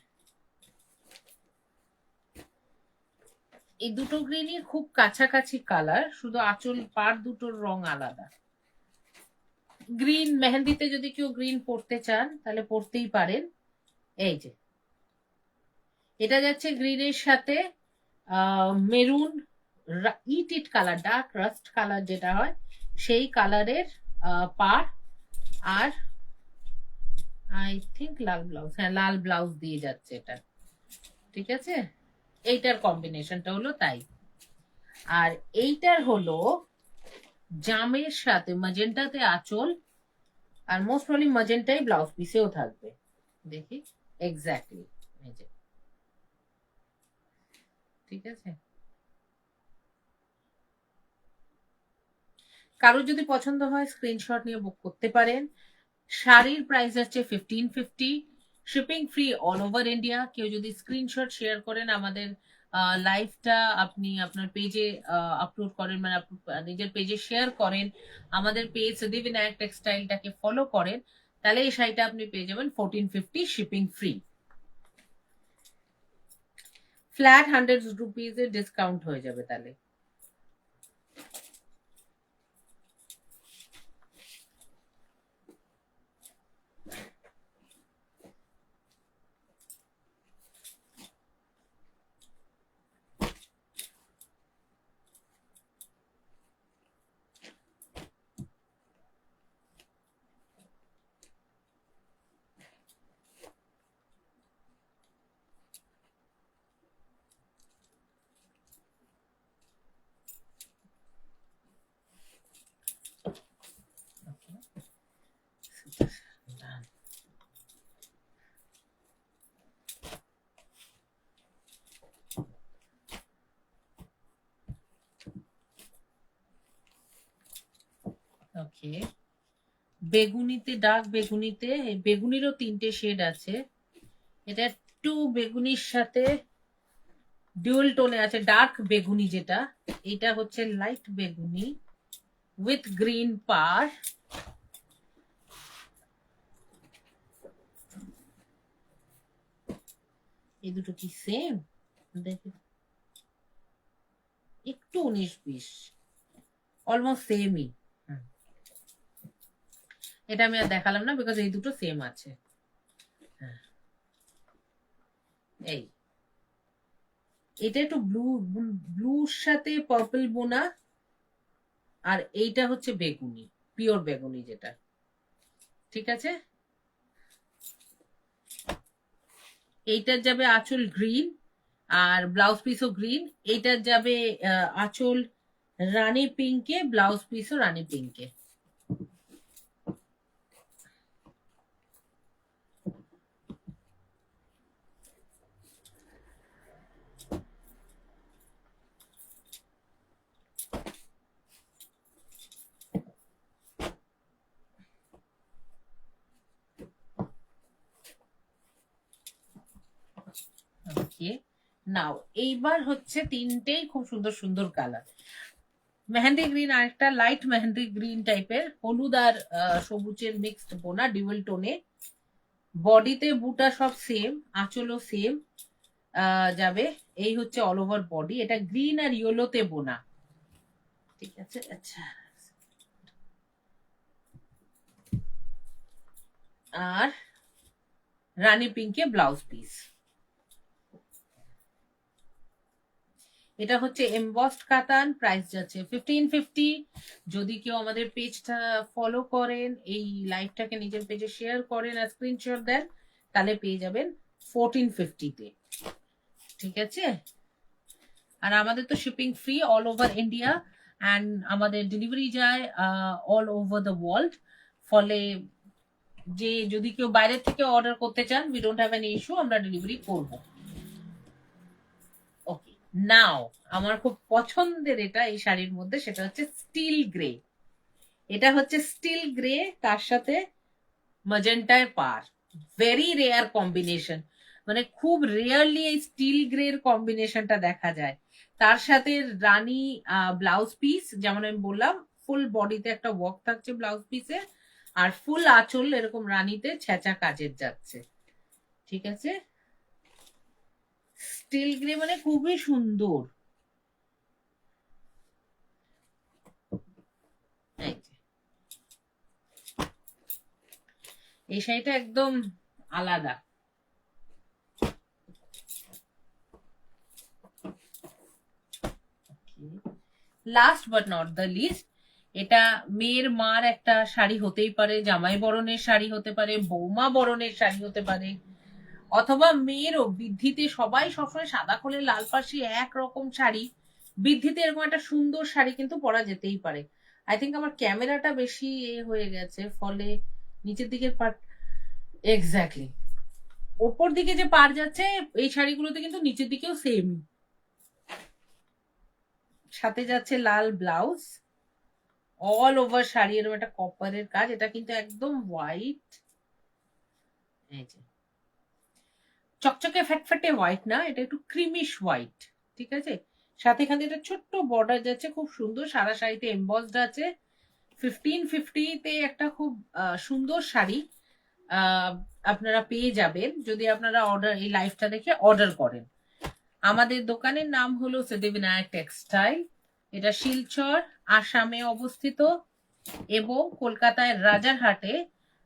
এই দুটো গ্রিনই খুব কাছাকাছি কালার, শুধু আঁচল পার দুটোর রং আলাদা। গ্রিন মেহেন্দিতে যদি কেউ গ্রিন পরতে চান তাহলে পরতেই পারেন। এই যে এটা যাচ্ছে গ্রিনের সাথে মেরুন, ইট ইট কালার, ডার্ক রাস্ট কালার যেটা হয়, সেই কালারের পার। আর আই থিঙ্ক লাল ব্লাউজ, হ্যাঁ লাল ব্লাউজ দিয়ে যাচ্ছে এটা, ঠিক আছে। এইটার কম্বিনেশনটা হলো তাই, আর এইটার হলো জামের সাথে ম্যাজেন্টাতে আঁচল, আর মোস্ট প্রবলি ম্যাজেন্টাই ব্লাউজ পিসেও থাকবে, দেখি এক্স্যাক্টলি, এই যে, ঠিক আছে। কারো যদি পছন্দ হয় স্ক্রিনশট নিয়ে বুক করতে পারেন। শাড়ির প্রাইস হচ্ছে 1550, shipping free all over India. কেউ যদি স্ক্রিনশট শেয়ার করেন আমাদের লাইভটা আপনি আপনার পেজে আপলোড করেন, মানে নিজের পেজে শেয়ার করেন, আমাদের পেজ সিদ্ধিবিনায়ক টেক্সটাইলটাকে ফলো করেন, তাহলে এই শাড়িটা আপনি পেয়ে যাবেন 1450 শিপিং ফ্রি। ফ্ল্যাট 100 রুপিজের ডিসকাউন্ট হয়ে যাবে তাহলে। ওকে, বেগুনিতে, ডার্ক বেগুনিতে, বেগুনিরও 3টে শেড আছে, এটা একটু বেগুনির সাথে ডিউল টোনে আছে, ডার্ক বেগুনি যেটা, এটা হচ্ছে লাইট বেগুনি উইথ গ্রিন পার। এই দুটো কি সেম? দেখে একটু 19-20, অলমোস্ট সেমই। এটা আমি আর দেখালাম না বিকজ এই দুটো সেম আছে। এই এটা একটু ব্লুর সাথে পার্পল বোনা, আর এইটা হচ্ছে বেগুনি, পিওর বেগুনি যেটা, ঠিক আছে। এইটার যাবে আঁচল গ্রিন আর ব্লাউজ পিসও গ্রিন, এইটার যাবে আঁচল রানী পিঙ্কে, ব্লাউজ পিসও রানী পিঙ্কে। ওকে, নাও এইবার হচ্ছে 3টেই খুব সুন্দর সুন্দর কালার। মেহেন্দি গ্রিন, আরেকটা লাইট মেহেন্দি গ্রিন টাইপের, হলুদ আর সবুজের মিক্সড বোনা ডিউয়াল টোনে, বডিতে বুটা সব সেম, আঁচলও সেম যাবে। এই হচ্ছে অল ওভার বডি, এটা গ্রিন আর ইয়েলোতে বোনা, ঠিক আছে। আচ্ছা, আর রানী পিঙ্কে ব্লাউজ পিস। এটা হচ্ছে এমবসড কাতান, প্রাইস যাচ্ছে 1550। যদি কেউ আমাদের পেজটা ফলো করেন, এই লাইভটাকে নিজের পেজে শেয়ার করেন আর স্ক্রিনশট দেন, তাহলে পেয়ে যাবেন 1450-তে, ঠিক আছে। আর আমাদের তো shipping free all over India, and আমাদের ডেলিভারি যায় অল ওভার দ্য ওয়ার্ল্ড। ফলে যে যদি কেউ বাইরে থেকে অর্ডার করতে চান, we don't have any issue, আমরা ডেলিভারি করবো। ওকে, নাও আমার খুব পছন্দের এটা এই শাড়ির মধ্যে, সেটা হচ্ছে স্টিল গ্রে। এটা হচ্ছে স্টিল গ্রে, তার সাথে ম্যাজেন্টায় পার, ভেরি রেয়ার কম্বিনেশন, মানে খুব রেয়ারলি এই স্টিল গ্রের কম্বিনেশনটা দেখা যায়। তার সাথে রানী ব্লাউজ পিস, যেমন আমি বললাম ফুল বডিতে একটা ওয়ার্ক থাকছে ব্লাউজ পিসে, আর ফুল আঁচল এরকম রানীতে ছেঁচা কাজের যাচ্ছে, ঠিক আছে। স্টিল গ্রে মানে খুবই সুন্দর। এই শাড়িটা একদম আলাদা। Last but not the least, এটা মেয়ের মার একটা শাড়ি হতেই পারে, জামাই বরণের শাড়ি হতে পারে, বৌমা বরণের শাড়ি হতে পারে, অথবা মেয়েরও বৃদ্ধিতে সবাই সবসময় সাদা খোলে লাল পাড়ি একরকম শাড়ি, বৃদ্ধিতে এরকম একটা সুন্দর শাড়ি কিন্তু পরা যেতেই পারে। আই থিঙ্ক আমার ক্যামেরাটা বেশি হয়ে গেছে, ফলে নিচের দিকের পার্ট এক্স্যাক্টলি ওপর দিকে যে পার যাচ্ছে এই শাড়িগুলোতে কিন্তু নিচের দিকেও সেম। সাথে যাচ্ছে লাল ব্লাউজ, অল ওভার শাড়ি এরকম একটা কপারের কাজ, এটা কিন্তু একদম হোয়াইট, এই যে চকচকে ফ্যাটফ্যাটে হোয়াইট না, এটা একটু ক্রিমিশ হোয়াইট, ঠিক আছে। সাথে এখানে একটা ছোট্ট বর্ডার যাচ্ছে, খুব সুন্দর, সারা শাড়িতে এমবসড আছে। 1550 তে একটা খুব সুন্দর শাড়ি আপনারা পেয়ে যাবেন যদি আপনারা অর্ডার এই লাইভটা দেখে অর্ডার করেন। আমাদের দোকানের নাম হলো সিদ্ধিবিনায়ক টেক্সটাইল, এটা শিলচর আসামে অবস্থিত এবং কলকাতায় রাজারহাটে,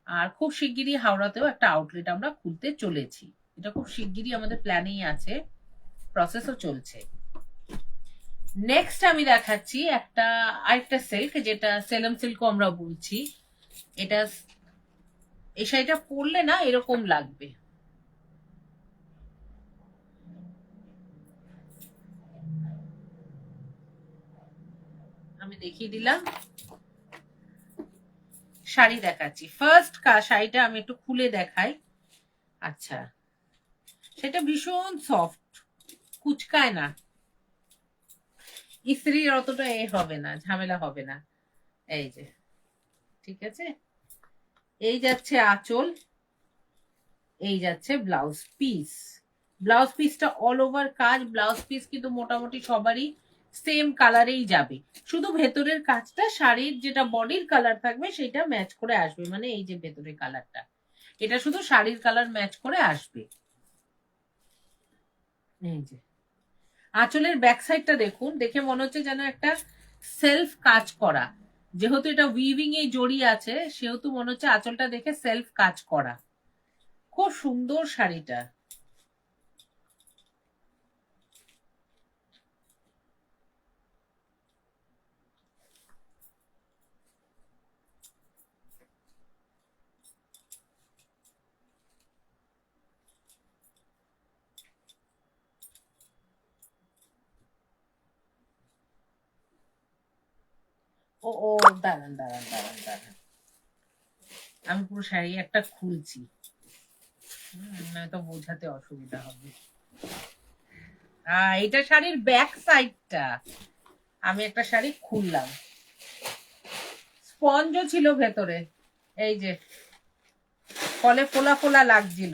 আর খুব শিগগিরই হাওড়াতেও একটা আউটলেট আমরা খুলতে চলেছি। এটা খুব শিগগিরই আমাদের প্ল্যানেই আছে, প্রসেসও চলছে। নেক্সট আমি দেখাচ্ছি একটা আরেকটা সিল্ক, যেটা সেলম সিল্কও আমরা বলছি। এটা এই শাড়িটা পরলে না এরকম লাগবে, আমি দেখিয়ে দিলাম। শাড়ি দেখাচ্ছি, ফার্স্ট শাড়িটা আমি একটু খুলে দেখাই। আচ্ছা, সেটা ভীষণ সফট, কুচকায় না, ইস্ত্রির অতটা হবে না, ঝামেলা হবে না। এই যে, ঠিক আছে, এই যাচ্ছে আঁচল, এই যাচ্ছে ব্লাউজ পিস। ব্লাউজ পিসটা অল ওভার কাজ, ব্লাউজ পিস কিন্তু মোটামুটি সবারই সেম কালারেই যাবে, শুধু ভেতরের কাজটা শাড়ির যেটা বডির কালার থাকবে সেটা ম্যাচ করে আসবে, মানে এই যে ভেতরের কালারটা, এটা শুধু শাড়ির কালার ম্যাচ করে আসবে। এই যে আঁচলের ব্যাক সাইডটা দেখুন, দেখে মনে হচ্ছে যেন একটা সেলফ কাজ করা, যেহেতু এটা উইভিং এ জড়িয়ে আছে সেহেতু মনে হচ্ছে আঁচলটা দেখে সেলফ কাজ করা, খুব সুন্দর শাড়িটা। ও ও দাঁড়ান দাঁড়ান দাঁড়ান দাঁড়ান, আমি পুরো শাড়ি একটা খুলছি, নয়তো বোঝাতে অসুবিধা হবে। এটা শাড়ির ব্যাক সাইডটা, আমি একটা শাড়ি খুললাম, স্পঞ্জও ছিল ভেতরে, এই যে ফলে ফোলা ফোলা লাগছিল।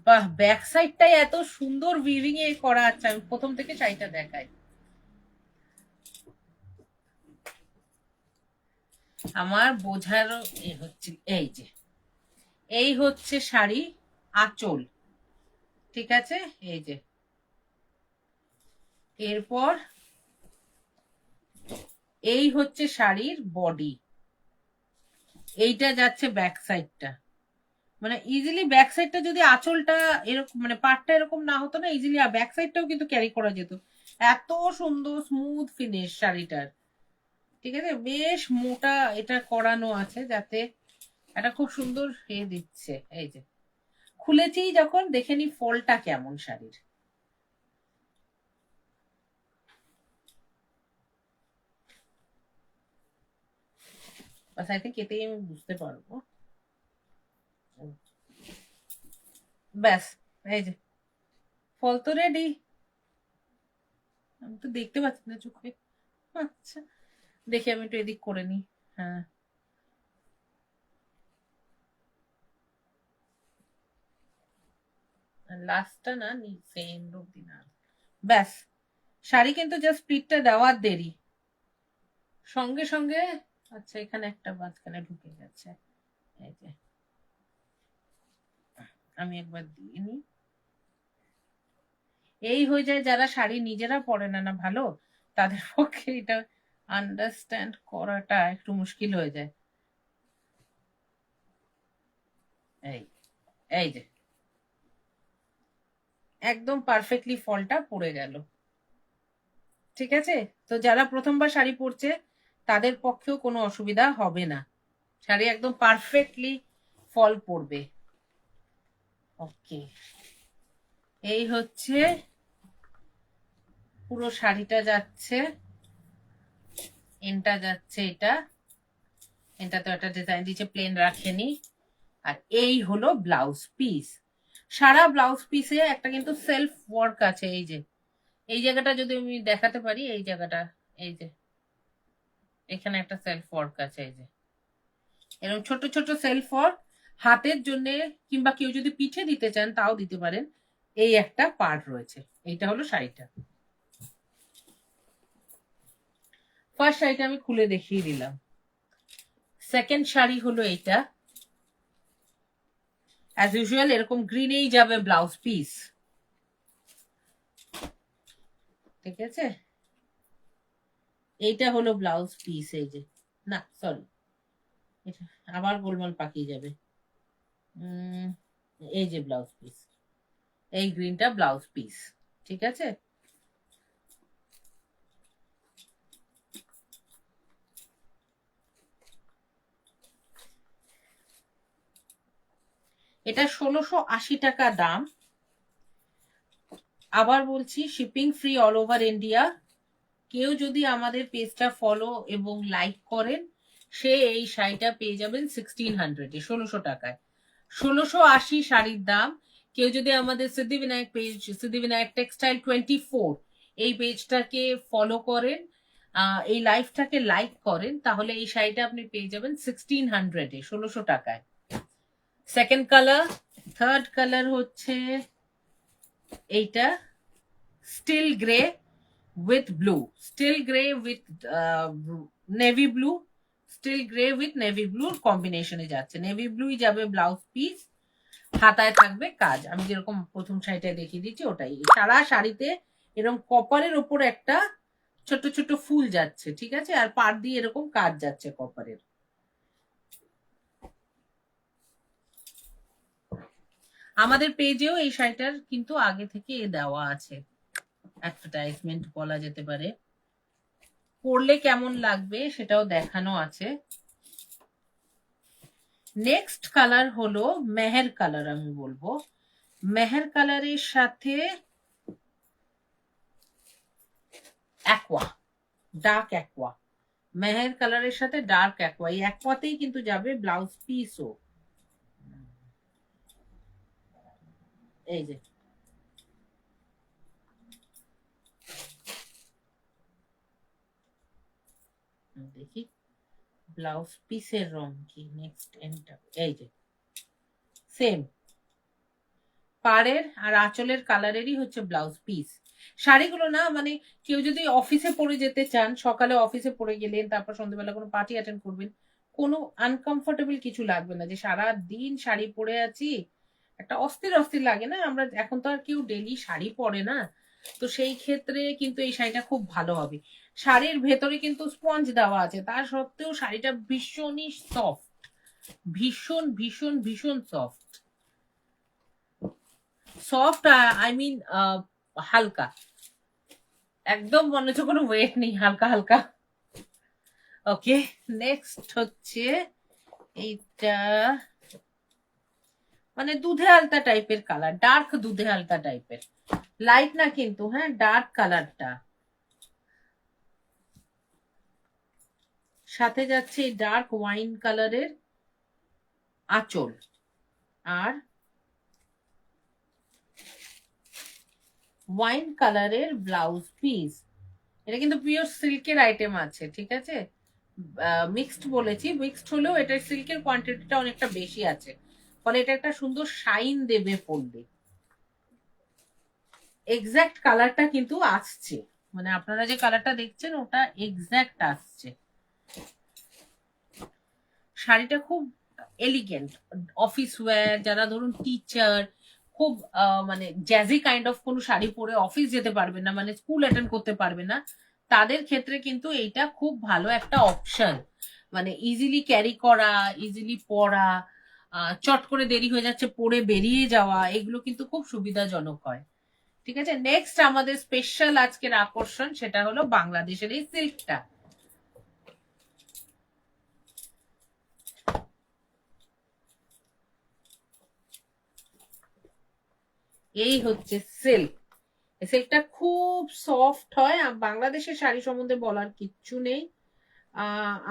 বাহ, ব্যাক সাইডটাই এত সুন্দর উইভিং এ করা আছে, আমি প্রথম থেকে শাড়িটা দেখাই। আমার বোঝার হচ্ছে, এই যে এই হচ্ছে শাড়ি আঁচল, ঠিক আছে, এই যে এরপর এই হচ্ছে শাড়ির বডি, এইটা যাচ্ছে ব্যাক সাইডটা, মানে ইজিলি ব্যাক সাইডটা যদি আঁচলটা এরকম মানে পাটটা এরকম না হতো না, ইজিলি ব্যাক সাইডটাও কিন্তু ক্যারি করা যেত, এত সুন্দর স্মুথ ফিনিশ শাড়িটার, ঠিক আছে, বেশ মোটা এটা করানো আছে যাতে এটা খুব সুন্দর দিচ্ছে। এই যে খুলেছি যখন, দেখে নি ফলটা কেমন শাড়ির, বাস আই থিঙ্ক এতেই আমি বুঝতে পারবো। ব্যাস, এই যে ফল তো রেডি, আমি তো দেখতে পাচ্ছি না চোখে। আচ্ছা, দেখি আমি একটু এদিক করে নি। হ্যাঁ, লাস্টটা না নিচে এন্ড অব্দি না, ব্যাস শাড়ি কিন্তু জাস্ট প্লিটটা দেওয়ার দেরি, সঙ্গে সঙ্গে। আচ্ছা, এখানে একটা মাঝখানে ঢুকে গেছে, এই যে আমি একবার দিয়ে নি, এই হয়ে যায় যারা শাড়ি নিজেরা পরে না না ভালো, তাদের পক্ষে এটা আন্ডারস্ট্যান্ড করাটা একটু মুশকিল হয়ে যায়। এই এই যে একদম পারফেক্টলি ফলটা পড়ে গেল। ঠিক আছে, তো যারা প্রথমবার শাড়ি পরছে তাদের পক্ষেও কোনো অসুবিধা হবে না, শাড়ি একদম পারফেক্টলি ফল পড়বে। ওকে, এই হচ্ছে পুরো শাড়িটা যাচ্ছে, এনটা যাচ্ছে, এটা তো একটা ডিজাইন দিচ্ছে, প্লেন রাখেনি। আর এই হলো ব্লাউজ পিস। সারা ব্লাউজ পিসে একটা কিন্তু সেলফ ওয়ার্ক আছে, এই যে এই জায়গাটা যদি আমি দেখাতে পারি, এই জায়গাটা, এই যে এখানে একটা সেলফ ওয়ার্ক আছে, এই যে এরকম ছোট ছোট সেলফ ওয়ার্ক হাতের জন্য, কিংবা কেউ যদি পিঠে দিতে চান তাও দিতে পারেন। এই একটা পার্ট রয়েছে। এইটা হলো শাড়িটা। ফার্স্ট শাড়িটা আমি খুলে দেখিয়ে দিলাম। সেকেন্ড শাড়ি হলো এইটা, অ্যাজ ইউজুয়াল এরকম গ্রিনেই যাবে ব্লাউজ পিস, ঠিক আছে। এইটা হলো ব্লাউজ পিস, এই যে, না সরি, এটা আবার গোলমাল পাকিয়ে যাবে। এই যে ব্লাউজ পিস, এই গ্রিনটা ব্লাউজ পিস, ঠিক আছে। এটা 1680 টাকা দাম। আবার বলছি, shipping free all over India. কেউ যদি আমাদের পেজটা ফলো এবং লাইক করেন, সে এই শাড়িটা পেয়ে যাবেন 1600-এ, 1600 টাকায়। 1680 শাড়ির দাম। কেউ যদি আমাদের সিদ্ধিবিনায়ক পেজ, সিদ্ধিবিনায়ক টেক্সটাইল 24, এই পেজটাকে ফলো করেন, এই লাইভটাকে লাইক করেন, তাহলে এই শাড়িটা আপনি পেয়ে যাবেন 1600-এ, 1600 টাকায়। Second colour. থার্ড কালার হচ্ছে এইটা, steel grey with blue, steel grey with navy blue, steel grey with navy ব্লুর কম্বিনেশনে যাচ্ছে। নেভি ব্লুই যাবে ব্লাউজ পিস, হাতায় থাকবে কাজ, আমি যেরকম প্রথম শাড়িটায় দেখিয়ে দিচ্ছি ওটাই। সারা শাড়িতে এরকম কপারের ওপর একটা ছোট ছোট ফুল যাচ্ছে, ঠিক আছে, আর পার দিয়ে এরকম কাজ যাচ্ছে কপারের। আমাদের পেজেও এই শাড়িটার কিন্তু আগে থেকে দেওয়া আছে, অ্যাডভার্টাইজমেন্ট বলা যেতে পারে, পরলে কেমন লাগবে সেটাও দেখানো আছে। নেক্সট কালার হলো মেহের কালার, আমি বলবো মেহের কালারের সাথে অ্যাকোয়া, ডার্ক অ্যাকোয়া, মেহের কালারের সাথে ডার্ক অ্যাকোয়া, এই অ্যাকোয়াতেই কিন্তু যাবে ব্লাউজ পিসও, এই যে দেখি ব্লাউজ পিসের রং কি, নেক্সট এন্টার, এই যে সেম পাড়ের আর আঁচলের কালারেরই হচ্ছে ব্লাউজ পিস। শাড়িগুলো না, মানে কেউ যদি অফিসে পরে যেতে চান, সকালে অফিসে পরে গেলেন, তারপর সন্ধ্যেবেলা কোনো পার্টি অ্যাটেন্ড করবেন, কোনো আনকমফোর্টেবল কিছু লাগবে না, যে সারা দিন শাড়ি পরে আছি, একটা অস্থির অস্থির লাগে না, আমরা এখন তো আর কেউ ডেলি শাড়ি পরে না, তো সেই ক্ষেত্রে কিন্তু এই শাড়িটা খুব ভালো হবে। শাড়ির ভেতরে কিন্তু স্পঞ্জ দেওয়া আছে, তার সত্ত্বেও শাড়িটা ভীষণই সফট, ভীষণ ভীষণ ভীষণ সফট, সফট, আই মিন হালকা, একদম মনে হচ্ছে কোনো ওয়েট নেই, হালকা হালকা। ওকে, নেক্সট হচ্ছে এইটা, মানে দুধে আলতা টাইপের কালার, ডার্ক দুধে আলতা টাইপের, লাইট না কিন্তু, হ্যাঁ ডার্ক কালারটা, সাথে যাচ্ছে ডার্ক ওয়াইন কালারের আঁচল, আর ওয়াইন কালারের ব্লাউজ পিস। এটা কিন্তু পিওর সিল্কের আইটেম আছে, ঠিক আছে, মিক্সড বলেছি, মিক্সড হলেও এটা সিল্কের কোয়ান্টিটিটা অনেকটা বেশি আছে, ফলে এটা একটা সুন্দর শাইন দেবে পরলে। এক্সাক্ট কালারটা কিন্তু আসছে, মানে আপনারা যে কালারটা দেখছেন ওটা এক্সাক্ট আসছে। শাড়িটা খুব এলিগেন্ট, অফিস ওয়্যার, যারা ধরুন টিচার, খুব মানে জ্যাজি কাইন্ড অফ কোনো শাড়ি পরে অফিস যেতে পারবে না, মানে স্কুল অ্যাটেন্ড করতে পারবে না, তাদের ক্ষেত্রে কিন্তু এইটা খুব ভালো একটা অপশন, মানে ইজিলি ক্যারি করা, ইজিলি পরা, চট করে দেরি হয়ে যাচ্ছে পরে বেরিয়ে যাওয়া, এগুলো কিন্তু খুব সুবিধাজনক হয়। ঠিক আছে, নেক্সট আমাদের স্পেশাল আজকের আকর্ষণ সেটা হলো বাংলাদেশের এই সিল্কটা। এই হচ্ছে সিল্ক। সিল্কটা খুব সফট হয়। বাংলাদেশের শাড়ি সম্বন্ধে বলার কিচ্ছু নেই।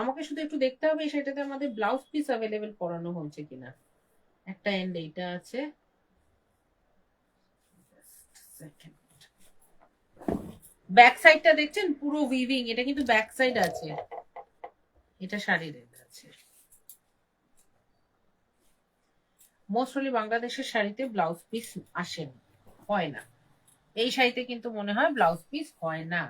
আমাকে শুধু একটু দেখতে হবে সেটাতে আমাদের ব্লাউজ পিস অ্যাভেলেবেল করানো হয়েছে কিনা। একটা এন্ড এইটা আছে, ব্যাক সাইডটা দেখছেন পুরো উইভিং, এটা কিন্তু ব্যাক সাইড আছে, এটা শাড়ির এন্ড আছে। মোস্টলি বাংলাদেশের শাড়িতে ব্লাউজ পিস আসেন, হয় না। এই শাড়িতে কিন্তু মনে হয় ব্লাউজ পিস হয় না।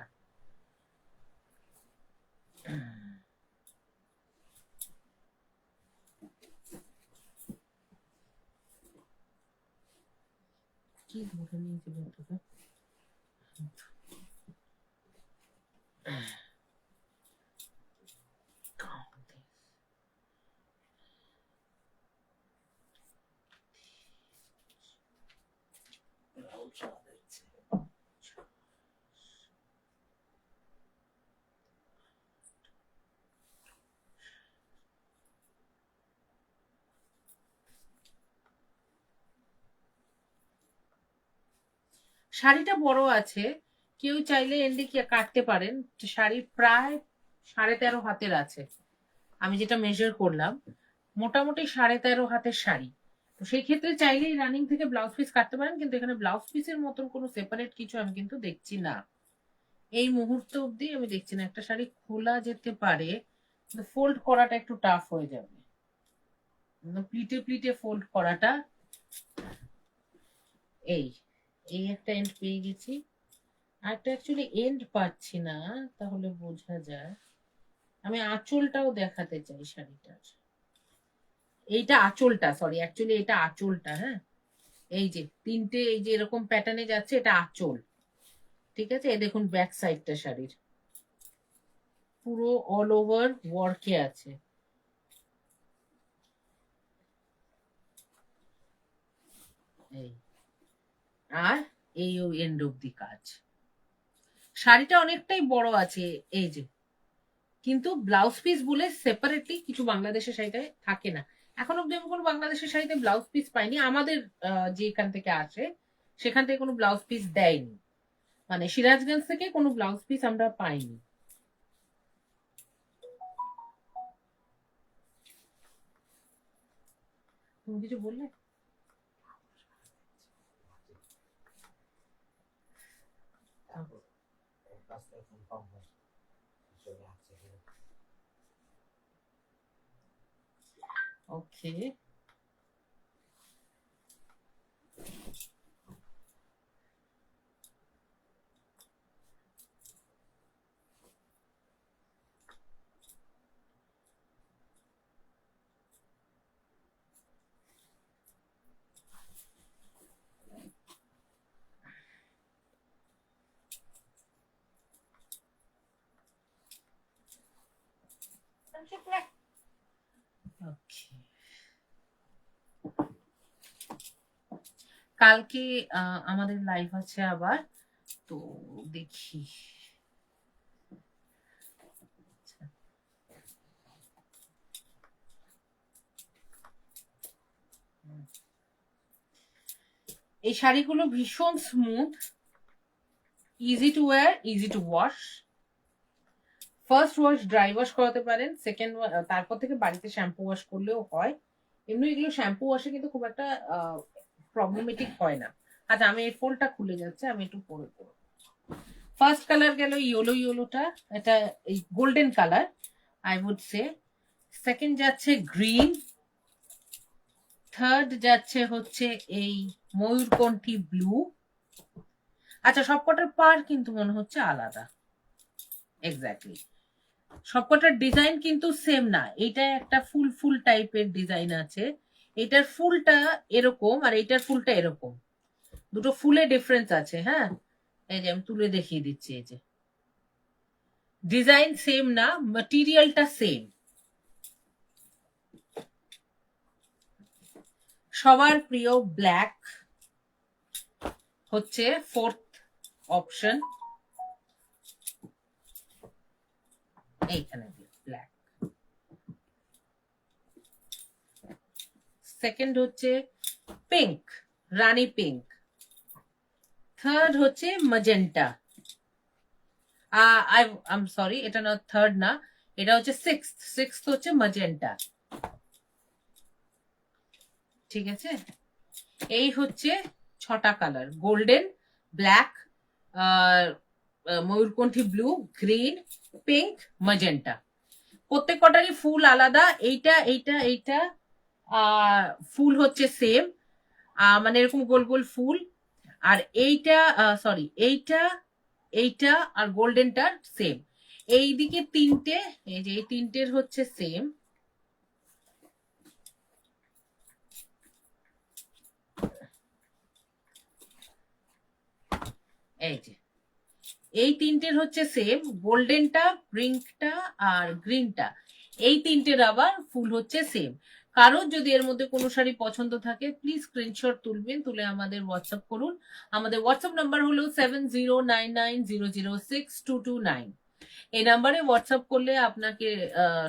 কি ধরে নিয়েছিল তোকে? শাড়িটা বড় আছে, কেউ চাইলে এন্ডে কাটতে পারেন। শাড়ি প্রায় 13.5 হাতের আছে, আমি যেটা মেজার করলাম মোটামুটি 13.5 হাতের শাড়ি। তো সেই ক্ষেত্রে চাইলেই রানিং থেকে ব্লাউজ পিস কাটতে পারেন, কিন্তু এখানে ব্লাউজ পিসের মতন কোনো সেপারেট কিছু আমি কিন্তু দেখছি না এই মুহূর্তে অবধি। আমি দেখছি না। একটা শাড়ি খোলা যেতে পারে, ফোল্ড করাটা একটু টাফ হয়ে যাবে, প্লিটে প্লিটে ফোল্ড করাটা। এই এই একটা এন্ড পেয়ে গেছি, আর একটা অ্যাকচুয়ালি এন্ড পাচ্ছি না, তাহলে বোঝা যায়। আমি আঁচলটাও দেখাতে চাই শাড়িটার। এইটা আঁচলটা, সরি অ্যাকচুয়ালি এটা আঁচলটা। হ্যাঁ, এই যে তিনটে এই যে এরকম প্যাটার্নে যাচ্ছে, এটা আঁচল। ঠিক আছে, এই দেখুন ব্যাক সাইডটা শাড়ির পুরো অল ওভার ওয়ার্কে আছে। এই আর এই এন্ড অব্দি কাজ। শাড়িটা অনেকটাই বড় আছে এই যে, কিন্তু ব্লাউজ পিস বলে সেপারেটলি কিছু বাংলাদেশের শাড়িতে থাকে না। এখন অব্দি আমি কোনো বাংলাদেশের শাড়িতে ব্লাউজ পিস পাইনি। আমাদের যে এখান থেকে আসে সেখান থেকে কোনো ব্লাউজ পিস দেয়নি, মানে সিরাজগঞ্জ থেকে কোনো ব্লাউজ পিস আমরা পাইনি। তুমি কিছু বললে? ওকে, কালকে আমাদের লাইভ আছে আবার, তো দেখি। এই শাড়িগুলো ভীষণ smooth, easy to wire, easy to wash. First wash dry wash করাতে পারেন, সেকেন্ড তারপর থেকে বাড়িতে শ্যাম্পু ওয়াশ করলেও হয়। এমনি এগুলো শ্যাম্পু ওয়াশে কিন্তু খুব একটা প্রবলেমেটিক হয় না। আচ্ছা, আমি এই ফোল্ডটা খুলে যাচ্ছে, আমি একটু পরে করবো। ফার্স্ট কালার গেল ইয়েলোটা, এটা এই golden colour I would say. Second যাচ্ছে গ্রিন, থার্ড যাচ্ছে হচ্ছে এই ময়ূরকণ্ঠী ব্লু। আচ্ছা, সবকটার পার কিন্তু মনে হচ্ছে আলাদা, এক্স্যাক্টলি সবকটার ডিজাইন কিন্তু সেম না। এইটা একটা ফুল ফুল টাইপের ডিজাইন আছে, এটার ফুলটা এরকম আর এইটার ফুলটা এরকম, দুটো ফুলে ডিফারেন্স আছে। হ্যাঁ, এই যে আমি তুলে দেখিয়ে দিচ্ছি, এই যে ডিজাইন সেম না, ম্যাটেরিয়ালটা সেম। সবার প্রিয় ব্ল্যাক, হচ্ছে ফোর্থ অপশন, এইখানে ব্ল্যাক। সেকেন্ড হচ্ছে পিঙ্ক, রানী পিঙ্ক। থার্ড হচ্ছে ম্যাজেন্টা। আই সরি, এটা না, থার্ড না, এটা হচ্ছে সিক্সথ হচ্ছে ম্যাজেন্টা। ঠিক আছে, এই হচ্ছে 6টা কালার, গোল্ডেন, ব্ল্যাক, ময়ূরকণ্ঠী ব্লু, গ্রিন, পিঙ্ক, ম্যাজেন্টা। প্রত্যেক কটারই ফুল আলাদা। এইটা এইটা এইটা ফুল হচ্ছে সেম, মানে এরকম গোল গোল ফুল। আর এইটা সরি, এইটা এইটা আর গোল্ডেনটার সেম। এইদিকে তিনটে, এই যে এই তিনটের হচ্ছে সেম। এই যে এই তিনটের হচ্ছে সেম, গোল্ডেনটা, পিঙ্কটা আর গ্রিনটা, এই তিনটের আবার ফুল হচ্ছে সেম। কারোর যদি এর মধ্যে কোনো শাড়ি পছন্দ থাকে প্লিজ স্ক্রিনশট তুলবেন, তুলে আমাদের হোয়াটসঅ্যাপ করুন। আমাদের হোয়াটসঅ্যাপ নাম্বার হলো 7099062229। এই নাম্বারে হোয়াটসঅ্যাপ করলে আপনাকে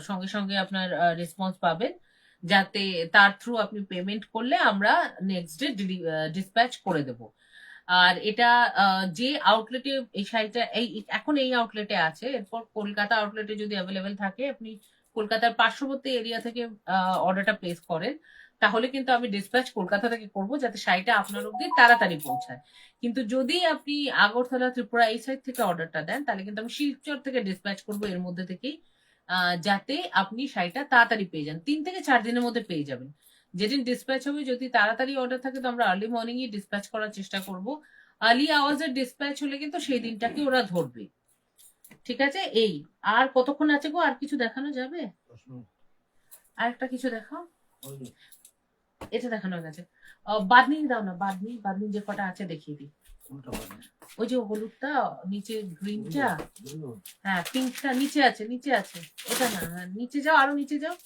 সঙ্গে সঙ্গে আপনার রেসপন্স পাবেন, যাতে তার থ্রু আপনি পেমেন্ট করলে আমরা নেক্সট ডে ডিসপ্যাচ করে দেব। আর এটা যে আউটলেটে এই শাড়িটা এখন এই আউটলেটে আছে, এরপর কলকাতা আউটলেটে যদি অ্যাভেলেবেল থাকে, আপনি কলকাতার পার্শ্ববর্তী এরিয়া থেকে অর্ডারটা প্লেস করেন, তাহলে কিন্তু আমি ডিসপ্যাচ কলকাতা থেকে করব, যাতে শাড়িটা আপনার অব্দি তাড়াতাড়ি পৌঁছায়। কিন্তু যদি আপনি আগরতলা, ত্রিপুরা এই সাইড থেকে অর্ডারটা দেন, তাহলে কিন্তু আমি শিলচর থেকে ডিসপ্যাচ করব এর মধ্যে থেকেই, যাতে আপনি শাড়িটা তাড়াতাড়ি পেয়ে যান, 3 থেকে 4 দিনের মধ্যে পেয়ে যাবেন। যেদিন ডিসপ্যাচ হবে, যদি তাড়াতাড়ি অর্ডার থাকে তো আমরা আর্লি মর্নিং ই ডিসপ্যাচ করার চেষ্টা করব। আর্লি আওয়ার্সের ডিসপ্যাচ হলে কিন্তু সেই দিনটাকে ওরা ধরবে। ঠিক আছে, এই আর কতক্ষণ আছে গো? আর কিছু দেখানো যাবে? আর একটা কিছু দেখাও, এটা দেখানো হয়ে গেছে। বাদনি দাও না, বাদনি, বাদনি যে কটা আছে দেখিয়ে দিই। ওই যে হলুদটা, নিচে গ্রিনটা, হ্যাঁ পিঙ্কটা নিচে আছে, নিচে আছে। ওটা না, হ্যাঁ নিচে যাও, আরো নিচে যাও।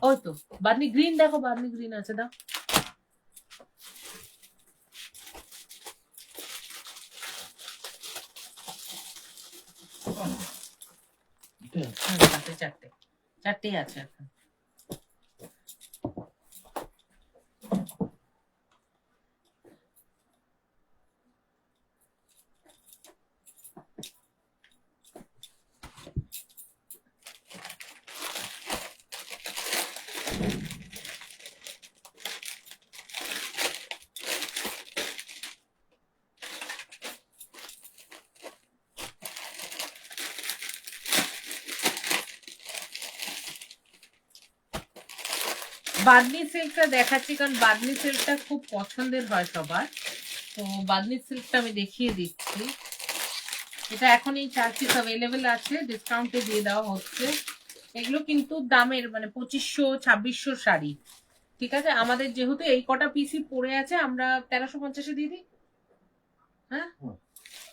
ওই তো বাদনি গ্রিন, দেখো বাদনি গ্রিন আছে, দাও। চারটে চারটেই আছে এখন। বাদনি সিল্কটা দেখাচ্ছি, কারণ বাদনি সিল্কটা খুব পছন্দের হয় সবার। তো বাদনি সিল্কটা আমি দেখিয়ে দিচ্ছি। এটা এখন এই 4 পিস অ্যাভেলেবেল আছে, ডিসকাউন্টে দিয়ে দেওয়া হচ্ছে। এগুলো কিন্তু দামের মানে 2500-2600 শাড়ি। ঠিক আছে, আমাদের যেহেতু এই কটা পিসই পড়ে আছে, আমরা 1350-এ দিয়ে দিই। হ্যাঁ,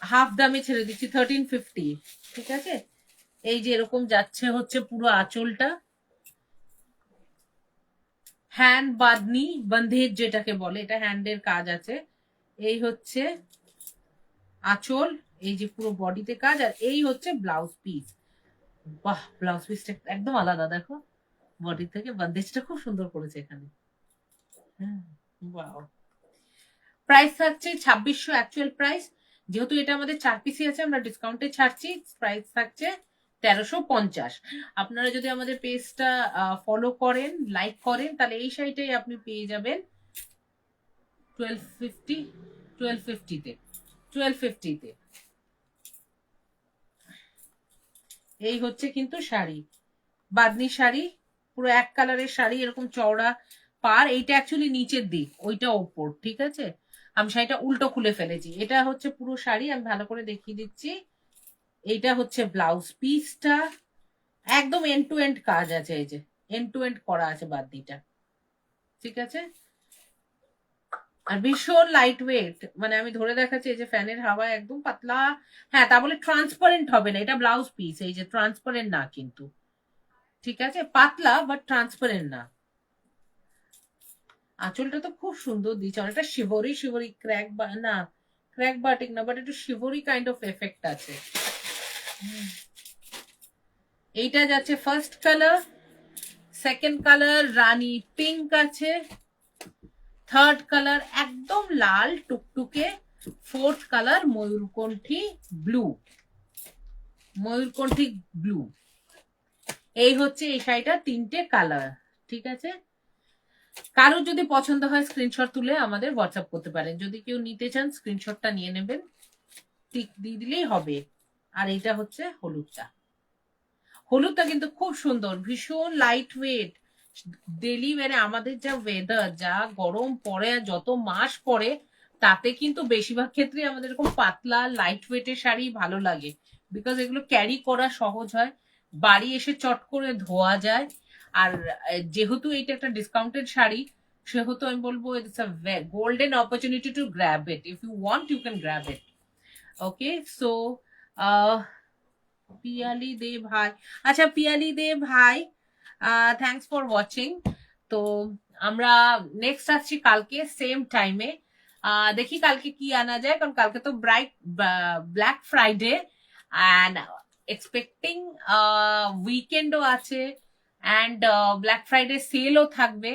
হাফ দামে ছেড়ে দিচ্ছি, 1350। ঠিক আছে, এই যে এরকম যাচ্ছে হচ্ছে পুরো আঁচলটা, হ্যান্ড বাদনি, বন্ধেজ যেটাকে বলে, এটা হ্যান্ডের কাজ আছে। এই হচ্ছে আঁচল, এই যে পুরো বডিতে কাজ, আর এই হচ্ছে ব্লাউজ পিস। বাহ, ব্লাউজ পিসটা একদম আলাদা, দেখো বডি থেকে বন্দেজটা খুব সুন্দর করেছে এখানে। প্রাইস থাকছে 2600 অ্যাকচুয়াল প্রাইস। যেহেতু এটা আমাদের 4 পিসি আছে, আমরা ডিসকাউন্টে ছাড়ছি, প্রাইস থাকছে 1350। আপনারা যদি আমাদের পেজটা ফলো করেন, লাইক করেন, তাহলে এই শাড়িটাই আপনি পেয়ে যাবেন 1250 তে। এই হচ্ছে কিন্তু শাড়ি, বাদনি শাড়ি, পুরো এক কালারের শাড়ি, এরকম চওড়া পার। এইটা অ্যাকচুয়ালি নিচের দিক, ওইটা ওপর। ঠিক আছে, আমি শাড়িটা উল্টো খুলে ফেলেছি। এটা হচ্ছে পুরো শাড়ি, আমি ভালো করে দেখিয়ে দিচ্ছি। এইটা হচ্ছে ব্লাউজ পিসটা, একদম এন্ড টু এন্ড কাজ আছে, এই যে এন্ড টু এন্ড করা আছে বাদনিটা। ঠিক আছে, আর ভীষণ লাইট ওয়েট, মানে আমি ধরে দেখাচ্ছি, এই যে ফ্যানের হাওয়ায় একদম পাতলা। হ্যাঁ, তা বলে ট্রান্সপারেন্ট হবে না, এটা ব্লাউজ পিস, এই যে ট্রান্সপারেন্ট না কিন্তু। ঠিক আছে, পাতলা বাট ট্রান্সপারেন্ট না। আঁচলটা তো খুব সুন্দর দিয়েছে, অনেকটা শিবরি শিবরি, ক্র্যাক না, ক্র্যাক বাটিক না, বাট একটু শিভরি কাইন্ড অফ এফেক্ট আছে। এইটা যাচ্ছে ফার্স্ট কালার, সেকেন্ড কালার রানী পিঙ্ক আছে, থার্ড কালার একদম লাল টুকটুকে, ফোর্থ কালার ময়ূরকণ্ঠী ব্লু, ময়ূরকণ্ঠী ব্লু। এই হচ্ছে এই শাড়িটা, তিনটে কালার। ঠিক আছে, কারোর যদি পছন্দ হয় স্ক্রিনশট তুলে আমাদের হোয়াটসঅ্যাপ করতে পারেন। যদি কেউ নিতে চান স্ক্রিনশটটা নিয়ে নেবেন, টিক দিয়ে দিলেই হবে। আর এইটা হচ্ছে হলুদটা, হলুদটা কিন্তু খুব সুন্দর, ভীষণ লাইট ওয়েট, ডেলি ওয়ারে। আমাদের যা ওয়েদার, যা গরম পড়ে আর যত মাস পড়ে, তাতে কিন্তু বেশিরভাগ ক্ষেত্রে আমাদের এরকম পাতলা লাইট ওয়েটের শাড়ি ভালো লাগে, বিকজ এগুলো ক্যারি করা সহজ হয়, বাড়ি এসে চট করে ধোয়া যায়। আর যেহেতু এইটা একটা ডিসকাউন্টেড শাড়ি, সেহেতু আমি বলবো it's a golden opportunity to grab it. If you want you can grab it. Okay, so Piyali দে ভাই, আচ্ছা পিয়ালি দে ভাই, থ্যাংকস ফর ওয়াচিং। তো আমরা নেক্সট আসছি কালকে সেম টাইমে। দেখি কালকে কি আনা যায়, কারণ কালকে তো ব্ল্যাক ফ্রাইডে অ্যান্ড এক্সপেক্টিং উইকেন্ডও আছে, অ্যান্ড ব্ল্যাক ফ্রাইডে সেলও থাকবে।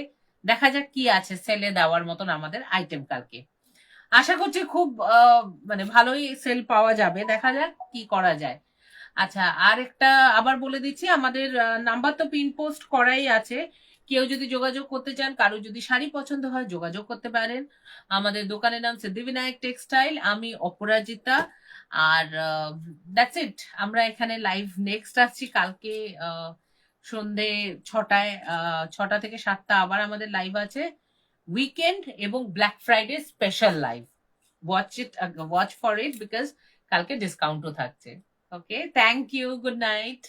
দেখা যাক কি আছে সেলে দেওয়ার মতন আমাদের আইটেম কালকে। আশা করছি খুব মানে ভালোই সেল পাওয়া যাবে, দেখা যাক কি করা যায়। আচ্ছা, আর একটা আবার বলে দিচ্ছি, আমাদের নাম্বার তো পিন পোস্ট করাই আছে। কেউ যদি যোগাযোগ করতে চান, কারো যদি শাড়ি পছন্দ হয় যোগাযোগ করতে পারেন। আমাদের দোকানের নাম সিদ্ধিবিনায়ক টেক্সটাইল, আমি অপরাজিতা। আর দ্যাটস ইট, আমরা এখানে লাইভ নেক্সট আসছি কালকে সন্ধে 6টায়, 6টা থেকে 7টা আবার আমাদের লাইভ আছে, উইকেন্ড এবং black Friday special live. Watch for it, because কালকে ডিসকাউন্টও থাকছে। Okay, thank you. Good night.